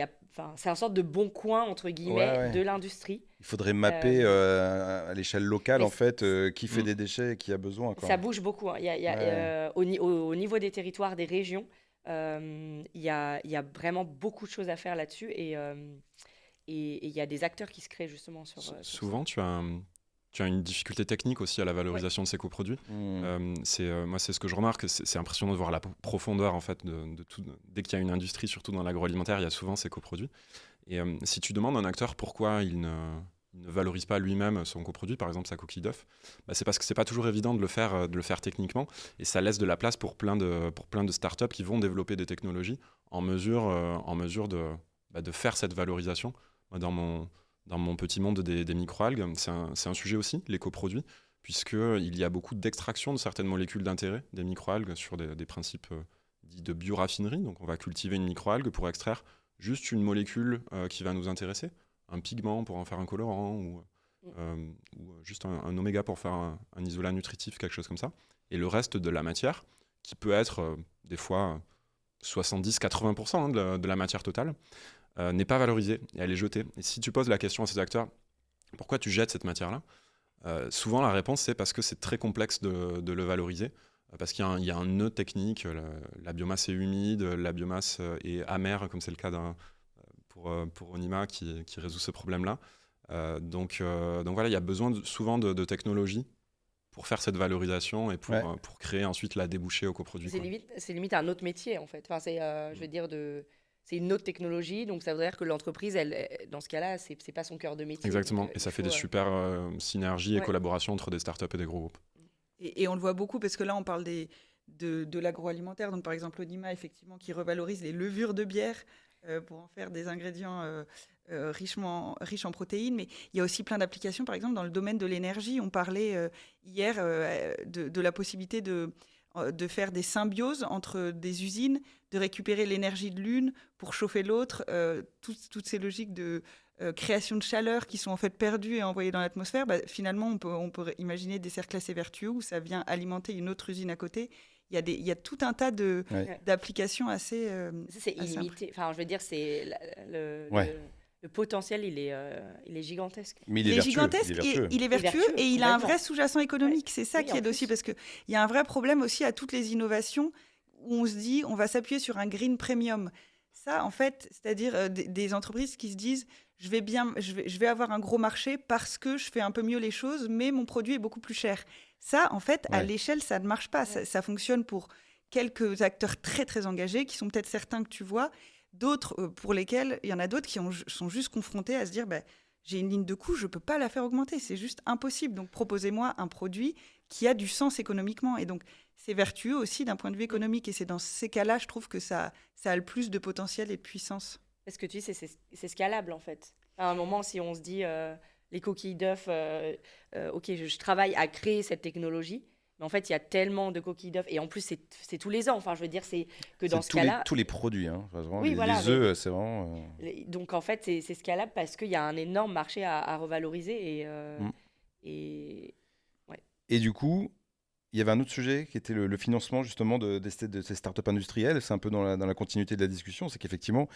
c'est un sorte de bon coin, entre guillemets, de l'industrie. Il faudrait mapper à l'échelle locale, en fait, qui fait des déchets et qui a besoin. Quoi. Ça bouge beaucoup. Hein. Au niveau des territoires, des régions, il y a vraiment beaucoup de choses à faire là-dessus, et il y a des acteurs qui se créent justement sur souvent, ça. Tu as une difficulté technique aussi à la valorisation de ces coproduits. Moi, c'est ce que je remarque. C'est impressionnant de voir la profondeur en fait de tout. Dès qu'il y a une industrie, surtout dans l'agroalimentaire, il y a souvent ces coproduits. Et si tu demandes à un acteur pourquoi il ne valorise pas lui-même son coproduit, par exemple sa coquille d'œuf, c'est parce que c'est pas toujours évident de le faire techniquement. Et ça laisse de la place pour plein de startups qui vont développer des technologies en mesure de faire cette valorisation. Moi, dans mon petit monde des microalgues, c'est un sujet aussi, les coproduits, puisqu'il y a beaucoup d'extraction de certaines molécules d'intérêt des microalgues sur des principes dits de bioraffinerie. Donc on va cultiver une microalgue pour extraire juste une molécule qui va nous intéresser, un pigment pour en faire un colorant, ou juste un oméga pour faire un isolat nutritif, quelque chose comme ça. Et le reste de la matière, qui peut être des fois 70-80% de la matière totale, n'est pas valorisée et elle est jetée. Et si tu poses la question à ces acteurs, pourquoi tu jettes cette matière-là, souvent la réponse c'est parce que c'est très complexe de le valoriser, parce qu'il y a un nœud technique, la biomasse est humide, la biomasse est amère, comme c'est le cas pour Onima qui résout ce problème-là. Donc voilà, il y a besoin souvent de technologies pour faire cette valorisation et pour créer ensuite la débouchée au coproduit. C'est limite un autre métier en fait. Enfin, je veux dire c'est une autre technologie, donc ça veut dire que l'entreprise, dans ce cas-là, c'est pas son cœur de métier. Exactement, et ça fait des super synergies et collaborations entre des startups et des gros groupes. Et on le voit beaucoup parce que là, on parle de l'agroalimentaire. Donc, par exemple, Onima, effectivement, qui revalorise les levures de bière pour en faire des ingrédients riches en protéines. Mais il y a aussi plein d'applications, par exemple, dans le domaine de l'énergie. On parlait hier de la possibilité de faire des symbioses entre des usines, de récupérer l'énergie de l'une pour chauffer l'autre, toutes ces logiques de création de chaleur qui sont en fait perdues et envoyées dans l'atmosphère. Finalement, on peut imaginer des cercles assez vertueux où ça vient alimenter une autre usine à côté. Il y a tout un tas d'applications assez c'est illimité. Enfin, je veux dire, c'est le potentiel, il est gigantesque. Mais il est gigantesque, il est vertueux et il a un vrai sous-jacent économique. C'est ça qui aide aussi, parce qu'il y a un vrai problème aussi à toutes les innovations où on se dit on va s'appuyer sur un green premium. Ça, en fait, c'est-à-dire des entreprises qui se disent je vais avoir un gros marché parce que je fais un peu mieux les choses, mais mon produit est beaucoup plus cher. Ça, en fait, à l'échelle, ça ne marche pas. Ça fonctionne pour quelques acteurs très, très engagés qui sont peut-être certains que tu vois. D'autres pour lesquels, il y en a d'autres qui sont juste confrontés à se dire j'ai une ligne de coût, je ne peux pas la faire augmenter, c'est juste impossible. Donc proposez-moi un produit qui a du sens économiquement. Et donc c'est vertueux aussi d'un point de vue économique. Et c'est dans ces cas-là, je trouve que ça a le plus de potentiel et de puissance. Parce que tu sais, c'est scalable en fait. À un moment, si on se dit les coquilles d'œufs, ok, je travaille à créer cette technologie. Mais en fait, il y a tellement de coquilles d'œufs. Et en plus, c'est tous les ans. Enfin, je veux dire, c'est que dans ce cas-là... tous les produits. Hein. Vraiment, oui, les œufs, c'est vraiment... Donc, en fait, c'est scalable parce qu'il y a un énorme marché à revaloriser. Et du coup, il y avait un autre sujet qui était le financement, justement, de ces startups industrielles. C'est un peu dans la continuité de la discussion. C'est qu'effectivement,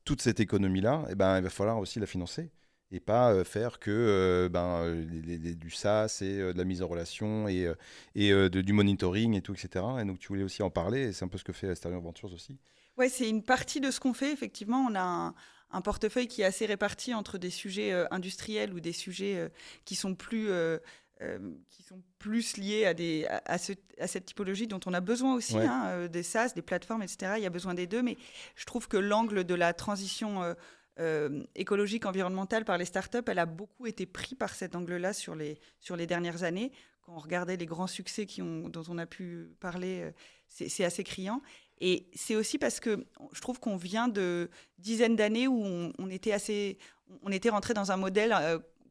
toute cette économie-là, il va falloir aussi la financer. Et pas faire que du SaaS et de la mise en relation et du monitoring et tout, etc. Et donc, tu voulais aussi en parler, et c'est un peu ce que fait Sterling Ventures aussi. Oui, c'est une partie de ce qu'on fait. Effectivement, on a un portefeuille qui est assez réparti entre des sujets industriels ou des sujets qui sont plus qui sont plus liées à cette typologie dont on a besoin aussi, des SaaS, des plateformes, etc. Il y a besoin des deux, mais je trouve que l'angle de la transition écologique, environnementale par les startups, elle a beaucoup été pris par cet angle-là sur les dernières années. Quand on regardait les grands succès dont on a pu parler, c'est assez criant. Et c'est aussi parce que je trouve qu'on vient de dizaines d'années où on était rentré dans un modèle,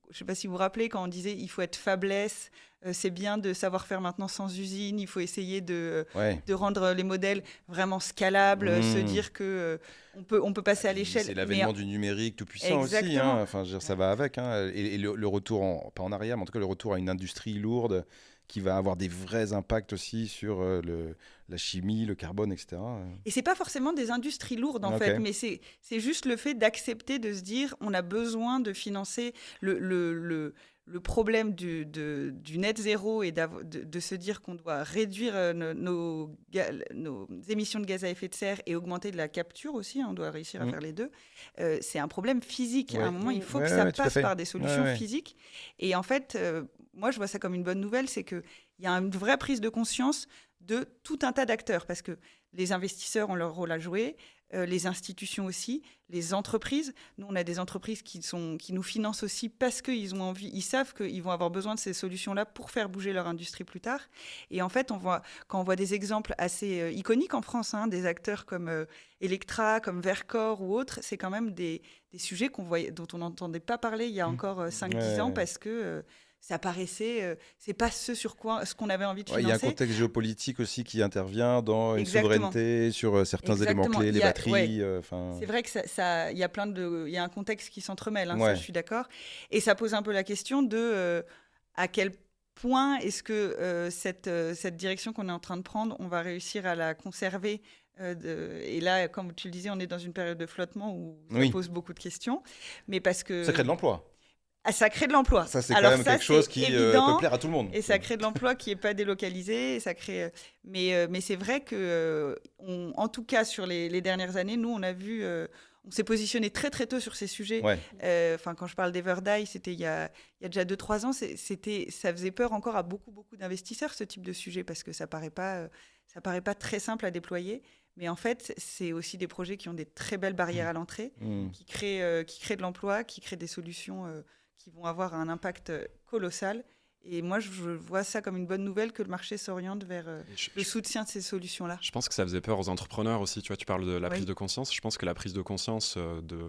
je ne sais pas si vous vous rappelez, quand on disait il faut être fabless, c'est bien de savoir faire maintenant sans usine, il faut essayer de rendre les modèles vraiment scalables, se dire que on peut passer à l'échelle. C'est l'avènement du numérique tout puissant aussi. Enfin, je veux dire, ça va avec. Et le retour, pas en arrière, mais en tout cas le retour à une industrie lourde qui va avoir des vrais impacts aussi sur la chimie, le carbone, etc. Et c'est pas forcément des industries lourdes en fait, mais c'est juste le fait d'accepter de se dire on a besoin de financer le problème du net zéro et de se dire qu'on doit réduire nos émissions de gaz à effet de serre et augmenter de la capture aussi, on doit réussir à faire les deux. C'est un problème physique. À un moment, il faut que ça passe par des solutions physiques. Et en fait, moi, je vois ça comme une bonne nouvelle, c'est qu'il y a une vraie prise de conscience de tout un tas d'acteurs, parce que les investisseurs ont leur rôle à jouer, les institutions aussi, les entreprises. Nous, on a des entreprises qui nous financent aussi parce qu'ils ont envie, ils savent qu'ils vont avoir besoin de ces solutions-là pour faire bouger leur industrie plus tard. Et en fait, quand on voit des exemples assez iconiques en France, des acteurs comme Electra, comme Vercor ou autres, c'est quand même des sujets dont on n'entendait pas parler il y a encore 5-10 ans parce que... ça paraissait, c'est pas ce qu'on avait envie de financer. Il y a un contexte géopolitique aussi qui intervient dans une souveraineté sur certains éléments clés, les batteries. C'est vrai que il y a il y a un contexte qui s'entremêle, ça je suis d'accord. Et ça pose un peu la question de à quel point est-ce que cette direction qu'on est en train de prendre, on va réussir à la conserver. Et là, comme tu le disais, on est dans une période de flottement où ça pose beaucoup de questions. Mais parce que ça crée de l'emploi. Ça crée de l'emploi. Ça, c'est quand même quelque chose qui peut plaire à tout le monde. Et ça crée de l'emploi qui n'est pas délocalisé. Mais c'est vrai que, en tout cas, sur les dernières années, nous, on a vu... on s'est positionné très, très tôt sur ces sujets. Quand je parle d'Everdy, c'était il y a déjà 2-3 ans. Ça faisait peur encore à beaucoup, beaucoup d'investisseurs, ce type de sujet, parce que ça paraît pas très simple à déployer. Mais en fait, c'est aussi des projets qui ont des très belles barrières à l'entrée, qui créent de l'emploi, qui créent des solutions... qui vont avoir un impact colossal. Et moi, je vois ça comme une bonne nouvelle que le marché s'oriente vers le soutien de ces solutions-là. Je pense que ça faisait peur aux entrepreneurs aussi. Tu vois, tu parles de la prise de conscience. Je pense que la prise de conscience de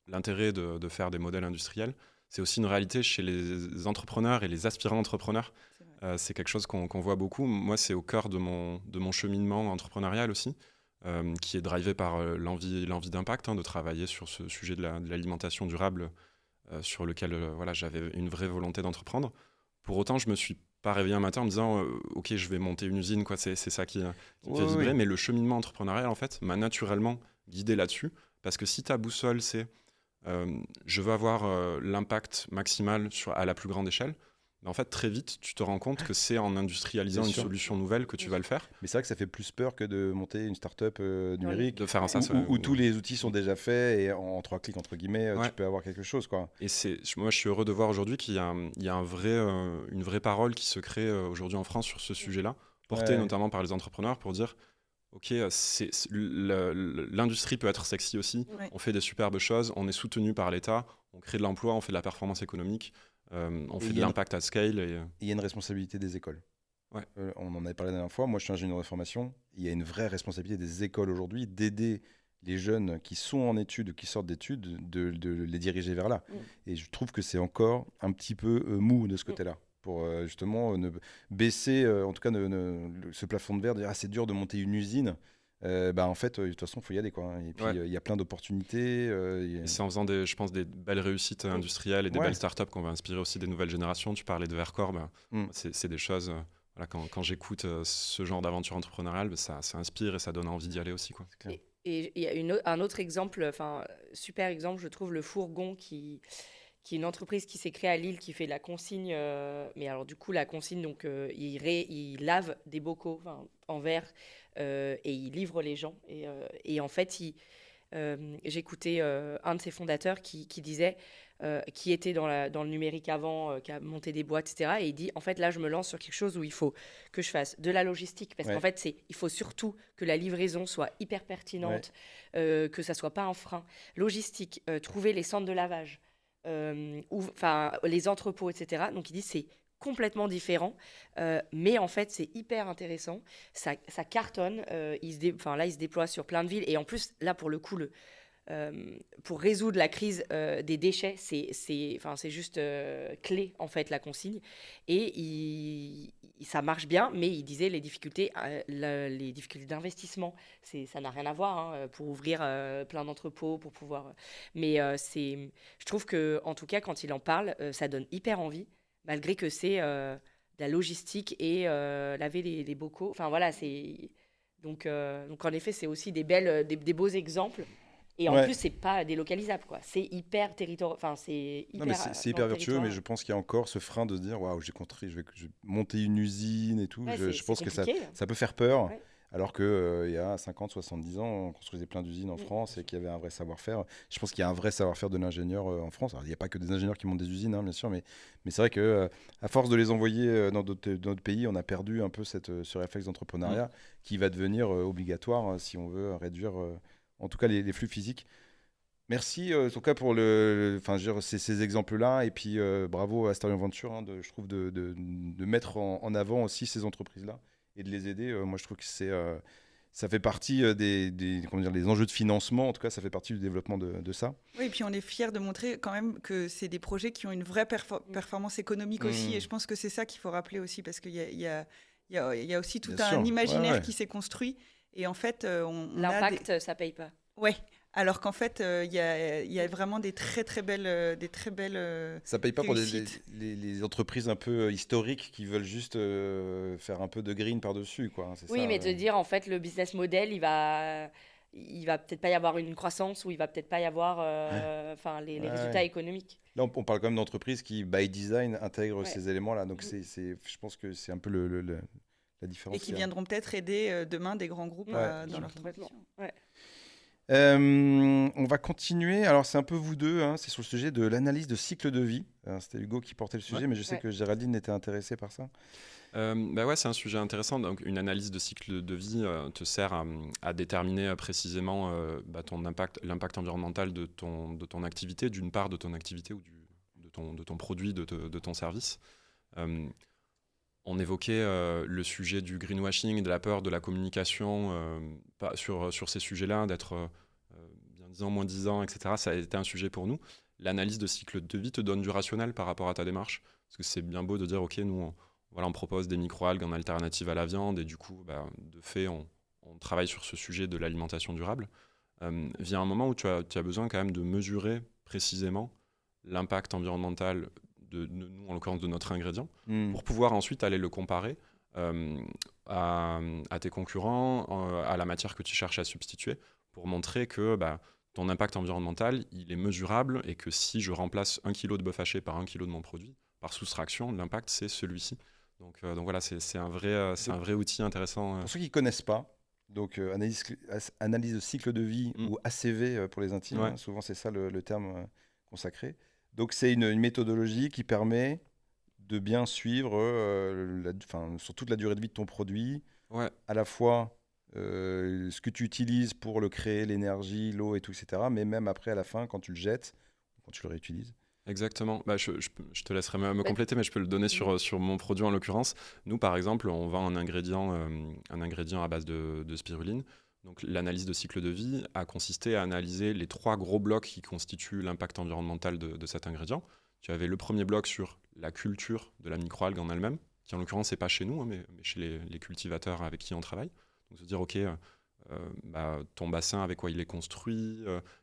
l'intérêt de faire des modèles industriels, c'est aussi une réalité chez les entrepreneurs et les aspirants entrepreneurs. C'est quelque chose qu'on voit beaucoup. Moi, c'est au cœur de mon cheminement entrepreneurial aussi, qui est drivé par l'envie d'impact, de travailler sur ce sujet de l'alimentation durable, sur lequel j'avais une vraie volonté d'entreprendre. Pour autant, je me suis pas réveillé un matin en me disant ok, je vais monter une usine, quoi. C'est ça qui me fait vibrer. Mais le cheminement entrepreneurial, en fait, m'a naturellement guidé là-dessus, parce que si ta boussole c'est je veux avoir l'impact maximal à la plus grande échelle, en fait, très vite, tu te rends compte que c'est en industrialisant une solution nouvelle que tu vas le faire. Mais c'est vrai que ça fait plus peur que de monter une start-up numérique, de faire un SaaS, où tous les outils sont déjà faits et en 3 clics, entre guillemets, tu peux avoir quelque chose, quoi. Et moi, je suis heureux de voir aujourd'hui qu'il y a une vraie parole qui se crée aujourd'hui en France sur ce sujet-là, portée notamment par les entrepreneurs pour dire ok, l'industrie peut être sexy aussi, on fait des superbes choses, on est soutenu par l'État, on crée de l'emploi, on fait de la performance économique. On fait de l'impact à scale. Il y a une responsabilité des écoles. On en avait parlé la dernière fois. Moi, je suis ingénieur de formation. Il y a une vraie responsabilité des écoles aujourd'hui d'aider les jeunes qui sont en études, qui sortent d'études, de les diriger vers là. Et je trouve que c'est encore un petit peu mou de ce côté-là. Pour justement baisser, en tout cas, ce plafond de verre, de dire c'est dur de monter une usine. En fait, de toute façon, il faut y aller, quoi. Et puis, il y a plein d'opportunités. Et c'est en faisant je pense, des belles réussites industrielles et des belles startups qu'on va inspirer aussi des nouvelles générations. Tu parlais de Vercor, c'est des choses... quand j'écoute ce genre d'aventure entrepreneuriale, ça inspire et ça donne envie d'y aller aussi, quoi. Et il y a un autre exemple, super exemple, je trouve, le Fourgon, qui est une entreprise qui s'est créée à Lille, qui fait de la consigne. Mais alors, du coup, la consigne, donc, il lave des bocaux en verre et il livre les gens. Et en fait, j'écoutais un de ses fondateurs qui disait, qui était dans le numérique avant, qui a monté des boîtes, etc. Et il dit, en fait, là, je me lance sur quelque chose où il faut que je fasse de la logistique. Parce qu'en fait, il faut surtout que la livraison soit hyper pertinente, que ça soit pas un frein. Logistique, trouver les centres de lavage, les entrepôts, etc. Donc, il dit, c'est complètement différent, mais en fait c'est hyper intéressant, ça cartonne, là il se déploie sur plein de villes, et en plus là pour le coup pour résoudre la crise des déchets, c'est juste clé en fait la consigne, et ça marche bien, mais il disait les difficultés d'investissement, ça n'a rien à voir pour ouvrir plein d'entrepôts, pour pouvoir, mais je trouve que en tout cas quand il en parle, ça donne hyper envie, malgré que c'est de la logistique et laver les bocaux. Enfin voilà, donc en effet, c'est aussi des beaux exemples. Et en plus, c'est pas délocalisable, quoi. C'est hyper territorial. Enfin, c'est hyper vertueux, mais je pense qu'il y a encore ce frein de se dire waouh, j'ai construit, je vais monter une usine et tout. Je pense que ça peut faire peur. Ouais. Alors qu'il y a 50, 70 ans, on construisait plein d'usines en France et qu'il y avait un vrai savoir-faire. Je pense qu'il y a un vrai savoir-faire de l'ingénieur en France. Alors, il n'y a pas que des ingénieurs qui montent des usines, bien sûr, mais c'est vrai qu'à force de les envoyer dans d'autres pays, on a perdu un peu ce réflexe d'entrepreneuriat qui va devenir obligatoire si on veut réduire en tout cas les flux physiques. Merci en tout cas pour ces exemples-là, et puis bravo à Starion Venture, je trouve, de mettre en avant aussi ces entreprises-là et de les aider. Moi, je trouve que ça fait partie des enjeux de financement. En tout cas, ça fait partie du développement de ça. Oui, et puis on est fiers de montrer quand même que c'est des projets qui ont une vraie performance économique aussi. Et je pense que c'est ça qu'il faut rappeler aussi, parce qu'il y a aussi tout un imaginaire qui s'est construit. Et en fait, l'impact, ça paye pas. Ouais. Alors qu'en fait, il y a vraiment des très belles ça paye pas réussites. Pour les entreprises un peu historiques qui veulent juste faire un peu de green par-dessus, quoi. Oui, ça, mais te dire, en fait, le business model, il va peut-être pas y avoir une croissance, ou il va peut-être pas y avoir les résultats économiques. Là, on parle quand même d'entreprises qui, by design, intègrent ces éléments-là. Donc, je pense que c'est un peu la différence. Et qui viendront peut-être aider demain des grands groupes dans leur transition. Ouais. On va continuer. Alors, c'est un peu vous deux. C'est sur le sujet de l'analyse de cycle de vie. C'était Hugo qui portait le sujet, mais je sais que Géraldine était intéressée par ça. C'est un sujet intéressant. Donc, une analyse de cycle de vie te sert à déterminer précisément l'impact environnemental de ton activité, d'une part de ton activité ou de ton produit, de ton service. On évoquait le sujet du greenwashing, de la peur, de la communication sur ces sujets-là, d'être bien 10 ans, moins 10 ans, etc. Ça a été un sujet pour nous. L'analyse de cycle de vie te donne du rationnel par rapport à ta démarche. Parce que c'est bien beau de dire, OK, nous, on propose des microalgues en alternative à la viande, et du coup, de fait, on travaille sur ce sujet de l'alimentation durable. Vient un moment où tu as besoin quand même de mesurer précisément l'impact environnemental de nous, en l'occurrence de notre ingrédient, pour pouvoir ensuite aller le comparer à tes concurrents, à la matière que tu cherches à substituer, pour montrer que ton impact environnemental, il est mesurable, et que si je remplace 1 kg de bœuf haché par 1 kg de mon produit, par soustraction, l'impact, c'est celui-ci. Donc voilà, c'est un vrai outil intéressant. Pour ceux qui ne connaissent pas, donc analyse de cycle de vie, ou ACV pour les intimes, souvent c'est ça le terme consacré. Donc, c'est une méthodologie qui permet de bien suivre sur toute la durée de vie de ton produit, à la fois ce que tu utilises pour le créer, l'énergie, l'eau et tout, etc., mais même après, à la fin, quand tu le jettes, quand tu le réutilises. Exactement. Je te laisserai me compléter, mais je peux le donner sur mon produit en l'occurrence. Nous, par exemple, on vend un ingrédient à base de spiruline. Donc, l'analyse de cycle de vie a consisté à analyser les 3 gros blocs qui constituent l'impact environnemental de cet ingrédient. Tu avais le premier bloc sur la culture de la microalgue en elle-même, qui en l'occurrence, c'est pas chez nous, mais chez les cultivateurs avec qui on travaille. Donc, se dire, OK, ton bassin, avec quoi il est construit,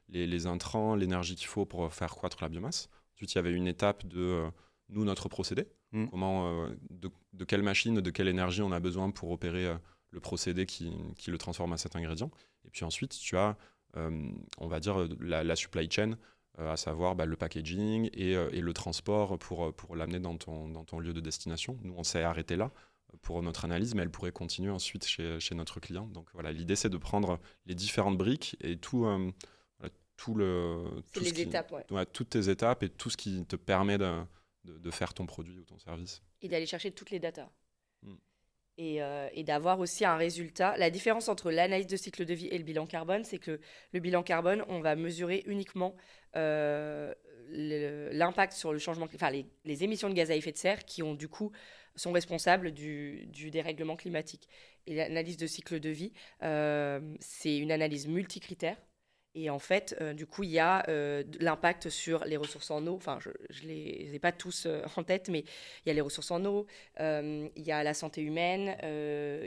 les intrants, l'énergie qu'il faut pour faire croître la biomasse. Ensuite, il y avait une étape de notre procédé. Comment, de quelle machine, de quelle énergie on a besoin pour opérer le procédé qui le transforme à cet ingrédient. Et puis ensuite, tu as, on va dire, la supply chain, à savoir le packaging et le transport pour l'amener dans ton lieu de destination. Nous, on s'est arrêté là pour notre analyse, mais elle pourrait continuer ensuite chez notre client. Donc voilà, l'idée, c'est de prendre les différentes briques et tout C'est les étapes, ouais. toutes tes étapes et tout ce qui te permet de faire ton produit ou ton service. Et d'aller chercher toutes les datas. Mm. Et d'avoir aussi un résultat. La différence entre l'analyse de cycle de vie et le bilan carbone, c'est que le bilan carbone, on va mesurer uniquement l'impact sur le changement, enfin les émissions de gaz à effet de serre qui ont du coup sont responsables du dérèglement climatique. Et l'analyse de cycle de vie, c'est une analyse multicritère. Et en fait, du coup, il y a l'impact sur les ressources en eau. Enfin, je les ai pas tous en tête, mais il y a les ressources en eau, il y a la santé humaine,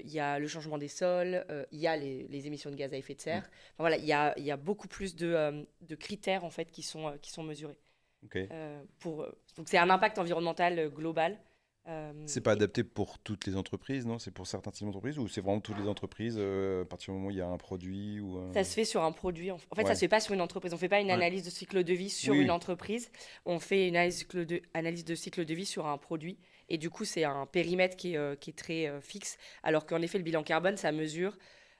il y a le changement des sols, il y a les émissions de gaz à effet de serre. Enfin, voilà, il y a beaucoup plus de critères en fait qui sont mesurés. Okay. Donc c'est un impact environnemental global. C'est pas adapté pour toutes les entreprises, non? C'est pour certains types d'entreprises ou c'est vraiment toutes les entreprises à partir du moment où il y a un produit ou Ça se fait sur un produit. En fait, ça se fait pas sur une entreprise. On fait pas une analyse de cycle de vie sur une entreprise. On fait une analyse de cycle de vie sur un produit. Et du coup, c'est un périmètre qui est très fixe. Alors qu'en effet, le bilan carbone, ça mesure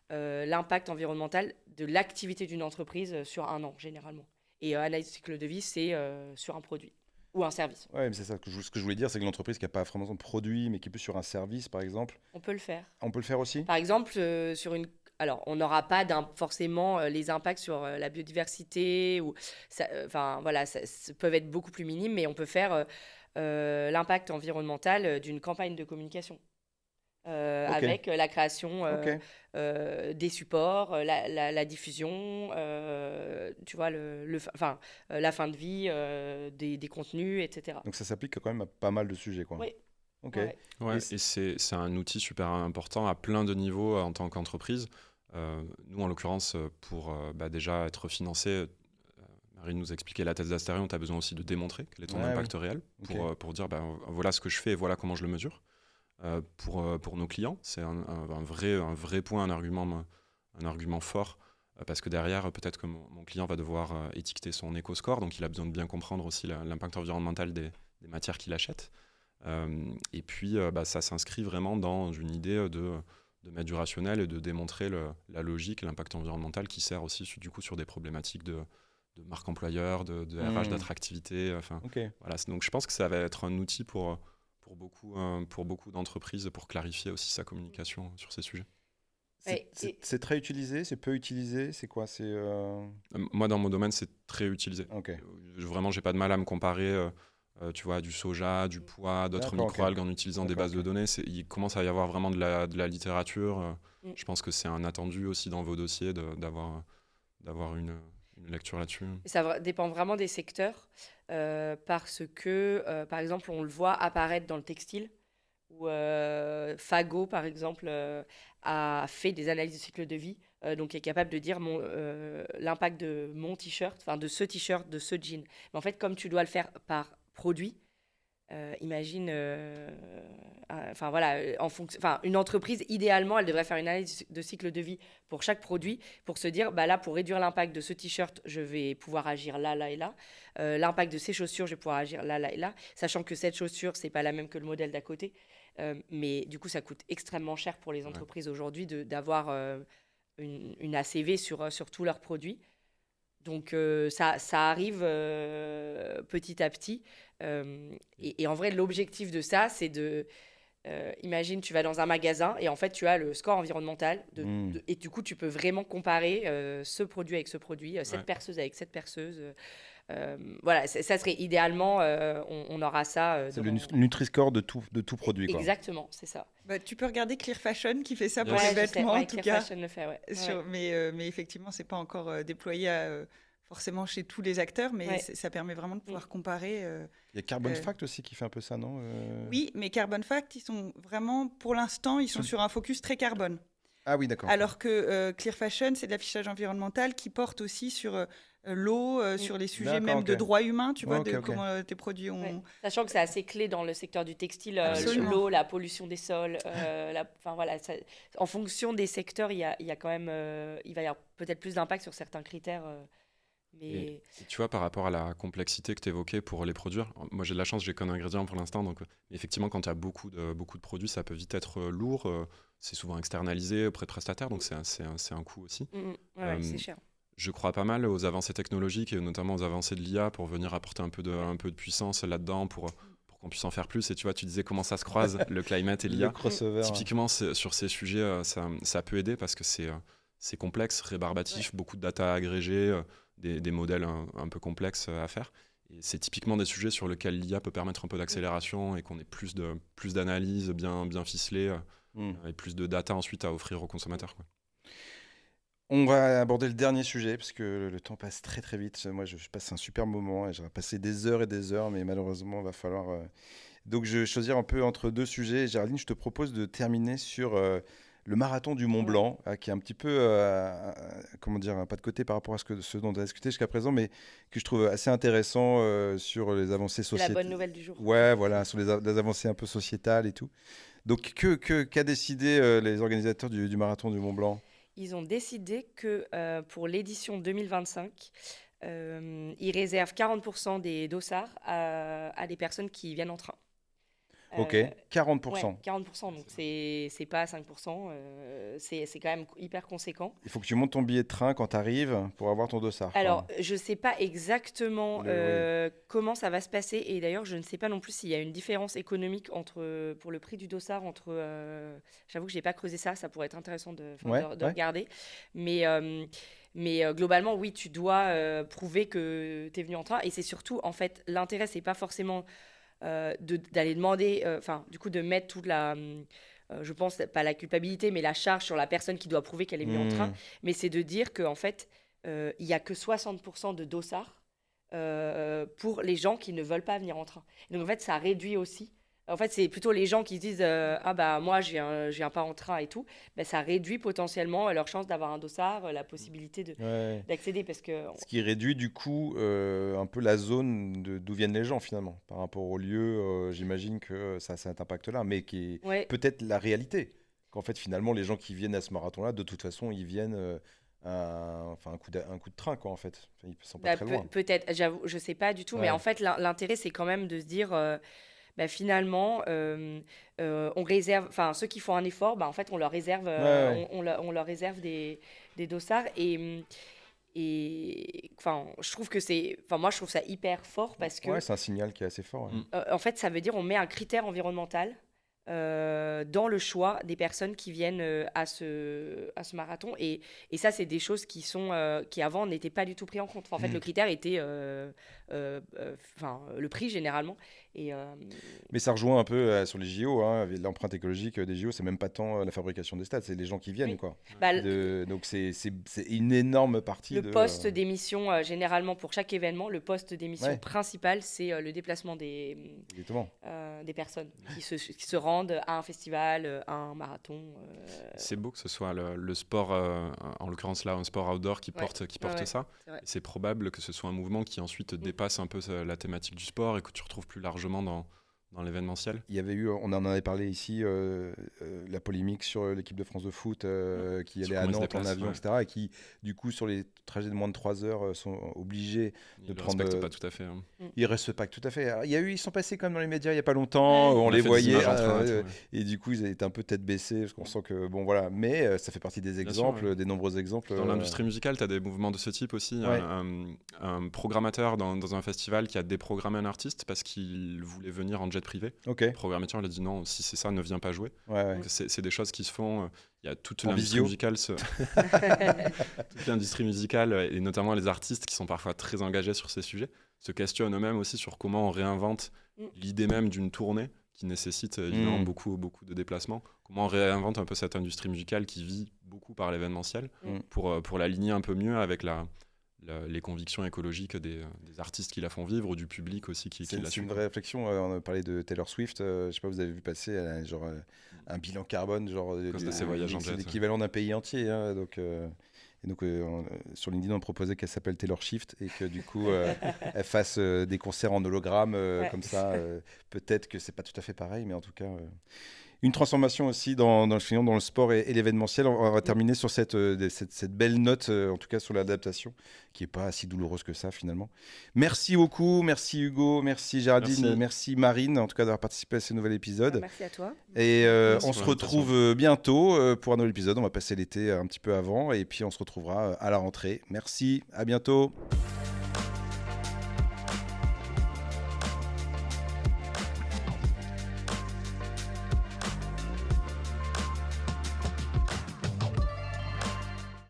l'impact environnemental de l'activité d'une entreprise sur un an, généralement. Et analyse de cycle de vie, c'est sur un produit. Ou un service. Ouais, mais c'est ça ce que je voulais dire, c'est que l'entreprise qui n'a pas vraiment de produit, mais qui est plus sur un service, par exemple. On peut le faire. On peut le faire aussi. Par exemple, sur une. Alors, on n'aura pas forcément les impacts sur la biodiversité ou. Enfin, voilà, ça peuvent être beaucoup plus minimes, mais on peut faire l'impact environnemental d'une campagne de communication. Avec la création des supports, la diffusion, tu vois, la fin de vie des contenus, etc. Donc ça s'applique quand même à pas mal de sujets, quoi. Oui. Ok. Ouais, et c'est un outil super important à plein de niveaux en tant qu'entreprise. Nous, en l'occurrence, pour déjà être financé, Marie nous expliquait la thèse d'Astérion, tu as besoin aussi de démontrer quel est ton impact réel pour dire voilà ce que je fais et voilà comment je le mesure. Pour nos clients, c'est un vrai point, un argument fort, parce que derrière, peut-être que mon client va devoir étiqueter son éco-score, donc il a besoin de bien comprendre aussi l'impact environnemental des matières qu'il achète. Et puis, ça s'inscrit vraiment dans une idée de mettre du rationnel et de démontrer la logique et l'impact environnemental qui sert aussi du coup sur des problématiques de marque employeur, de RH, d'attractivité. Voilà, donc je pense que ça va être un outil pour beaucoup d'entreprises pour clarifier aussi sa communication sur ces sujets. C'est très utilisé, c'est peu utilisé, c'est quoi? Moi, dans mon domaine, c'est très utilisé. Vraiment, j'ai pas de mal à me comparer, tu vois, du soja, du pois, d'autres microalgues en utilisant des bases de données. Il commence à y avoir vraiment de la littérature. Je pense que c'est un attendu aussi dans vos dossiers d'avoir une lecture là-dessus. Et ça dépend vraiment des secteurs parce que, par exemple, on le voit apparaître dans le textile où Fago, par exemple, a fait des analyses de cycle de vie, donc est capable de dire l'impact de mon t-shirt, enfin de ce t-shirt, de ce jean. Mais en fait, comme tu dois le faire par produit, imagine, une entreprise, idéalement, elle devrait faire une analyse de cycle de vie pour chaque produit, pour se dire, là, pour réduire l'impact de ce t-shirt, je vais pouvoir agir là, là et là. L'impact de ces chaussures, je vais pouvoir agir là, là et là, sachant que cette chaussure, c'est pas la même que le modèle d'à côté. Mais du coup, ça coûte extrêmement cher pour les entreprises aujourd'hui d'avoir une ACV sur tous leurs produits. Donc, ça arrive petit à petit. Et en vrai, l'objectif de ça, c'est de... imagine, tu vas dans un magasin et en fait, tu as le score environnemental. Et du coup, tu peux vraiment comparer ce produit avec ce produit, cette perceuse avec cette perceuse. Voilà, ça serait idéalement, on aura ça. C'est le Nutri-Score de tout produit, quoi. Exactement, c'est ça. Tu peux regarder Clear Fashion qui fait ça pour les vêtements, en tout Clear cas. Fashion le fait, Mais effectivement, c'est pas encore déployé forcément chez tous les acteurs, mais ça permet vraiment de pouvoir comparer. Il y a Carbon Fact aussi qui fait un peu ça, non? Oui, mais Carbon Fact, ils sont vraiment, pour l'instant, ils sont sur un focus très carbone. Ah oui, d'accord. Alors que Clear Fashion, c'est de l'affichage environnemental qui porte aussi sur l'eau, sur les sujets même de droits humains, tu vois, comment tes produits ont... Ouais. Sachant que c'est assez clé dans le secteur du textile, l'eau, la pollution des sols, en fonction des secteurs, il y a quand même, il va y avoir peut-être plus d'impact sur certains critères. Et tu vois, par rapport à la complexité que tu évoquais pour les produire, moi j'ai de la chance, j'ai qu'un ingrédient pour l'instant, donc effectivement quand tu as beaucoup de produits, ça peut vite être lourd, c'est souvent externalisé auprès de prestataires, donc c'est un coût aussi. C'est cher. Je crois pas mal aux avancées technologiques et notamment aux avancées de l'IA pour venir apporter un peu de puissance là-dedans pour qu'on puisse en faire plus. Et tu vois, tu disais comment ça se croise, le climate et l'IA. Le crossover. Typiquement, sur ces sujets, ça peut aider parce que c'est complexe, rébarbatif, beaucoup de data agrégée, des modèles un peu complexes à faire. Et c'est typiquement des sujets sur lesquels l'IA peut permettre un peu d'accélération et qu'on ait plus d'analyse bien ficelée et plus de data ensuite à offrir aux consommateurs, quoi. On va aborder le dernier sujet parce que le temps passe très très vite. Moi, je passe un super moment et j'aurais passé des heures, mais malheureusement, il va falloir. Donc, je vais choisir un peu entre deux sujets. Géraldine, je te propose de terminer sur le marathon du Mont Blanc, qui est un petit peu, comment dire, un pas de côté par rapport à ce dont on a discuté jusqu'à présent, mais que je trouve assez intéressant sur les avancées C'est la sociétales. bonne nouvelle du jour. Ouais, voilà, sur les avancées un peu sociétales et tout. Donc, qu'a décidé les organisateurs du marathon du Mont Blanc? Ils ont décidé que pour l'édition 2025, ils réservent 40% des dossards à des personnes qui viennent en train. Ok, Ouais, 40%. 40%, donc c'est pas 5%, c'est quand même hyper conséquent. Il faut que tu montes ton billet de train quand tu arrives pour avoir ton dossard, quoi. Alors, je ne sais pas exactement Oui. comment ça va se passer, et d'ailleurs, je ne sais pas non plus s'il y a une différence économique pour le prix du dossard entre. J'avoue que je n'ai pas creusé ça, ça pourrait être intéressant de Ouais. regarder. Mais globalement, oui, tu dois prouver que tu es venu en train, et c'est surtout, en fait, l'intérêt, c'est pas forcément d'aller demander, du coup, de mettre toute la. Je pense, pas la culpabilité, mais la charge sur la personne qui doit prouver qu'elle est venue en train. Mais c'est de dire qu'en fait, il n'y a que 60% de dossards pour les gens qui ne veulent pas venir en train. Donc en fait, ça réduit aussi. En fait, c'est plutôt les gens qui se disent ah bah moi je viens pas en train et tout. Ben, ça réduit potentiellement leur chance d'avoir un dossard, la possibilité Ouais. d'accéder parce que Ce qui réduit du coup un peu la zone d'où viennent les gens finalement par rapport au lieu. J'imagine que ça a cet impact-là, mais qui est ouais, peut-être la réalité. Qu'en fait finalement les gens qui viennent à ce marathon-là, de toute façon, ils viennent un coup de train quoi en fait. Enfin, ils sont pas bah, très loin. peut-être, j'avoue, je sais pas du tout, mais Ouais. en fait l'intérêt c'est quand même de se dire bah, finalement, on réserve, enfin ceux qui font un effort, bah, en fait on leur réserve, Ouais. on leur réserve des dossards et enfin je trouve que moi je trouve ça hyper fort parce que Ouais, c'est un signal qui est assez fort. Ouais. en fait ça veut dire on met un critère environnemental dans le choix des personnes qui viennent à ce marathon et ça c'est des choses qui avant n'étaient pas du tout pris en compte. Enfin, en fait le critère était le prix généralement et Mais ça rejoint un peu sur les JO, hein, l'empreinte écologique des JO, c'est même pas tant la fabrication des stades, c'est les gens qui viennent, oui. quoi. Bah, Donc c'est une énorme partie le de. poste d'émission, généralement pour chaque événement, le poste d'émission Ouais. principal, c'est le déplacement Exactement. des personnes qui se rendent à un festival, à un marathon. C'est beau que ce soit le sport, en l'occurrence là, un sport outdoor qui Ouais. porte Ouais, ça. c'est vrai. C'est probable que ce soit un mouvement qui ensuite dépasse un peu la thématique du sport et que tu retrouves plus largement dans l'événementiel. Il y avait eu, on en avait parlé ici, la polémique sur l'équipe de France de foot qui Sur allait à comment ils se Nantes en déplacent, avion, ouais. etc. Et qui, du coup, sur les trajets de moins de 3 heures, sont obligés Ils de ne prendre. respectent pas tout à fait. Hein. Ils respectent pas tout à fait. Alors, ils sont passés quand même dans les médias il y a pas longtemps, Ouais. on a les fait des voyait, images en train et tout, ouais. et du coup ils étaient un peu tête baissée parce qu'on sent que bon voilà. Mais ça fait partie des exemples, sûr, ouais. des nombreux exemples. Dans l'industrie musicale, tu as des mouvements de ce type aussi. Ouais. Un programmateur dans un festival qui a déprogrammé un artiste parce qu'il voulait venir en jet privé. Ok. Le programmateur lui a dit non, si c'est ça, ne viens pas jouer. Ouais. Donc c'est des choses qui se font. Il y a toute En l'industrie visio. musicale, toute l'industrie musicale et notamment les artistes qui sont parfois très engagés sur ces sujets se questionnent eux-mêmes aussi sur comment on réinvente l'idée même d'une tournée qui nécessite évidemment beaucoup de déplacements. Comment on réinvente un peu cette industrie musicale qui vit beaucoup par l'événementiel pour l'aligner un peu mieux avec les convictions écologiques des artistes qui la font vivre ou du public aussi qui la C'est suit. une vraie réflexion. On a parlé de Taylor Swift. Je sais pas, vous avez vu passer un bilan carbone, À cause de ses voyages en jet, c'est ouais. l'équivalent d'un pays entier. Hein, donc, sur LinkedIn, on proposait qu'elle s'appelle Taylor Shift et que du coup, elle fasse des concerts en hologramme comme ça. Peut-être que c'est pas tout à fait pareil, mais en tout cas. Une transformation aussi dans le sport et l'événementiel. On va terminer sur cette belle note, en tout cas sur l'adaptation, qui n'est pas si douloureuse que ça finalement. Merci beaucoup, merci Hugo, merci Géraldine, merci Marine, en tout cas d'avoir participé à ce nouvel épisode. Merci à toi. Et on se retrouve bientôt pour un nouvel épisode. On va passer l'été un petit peu avant et puis on se retrouvera à la rentrée. Merci, à bientôt.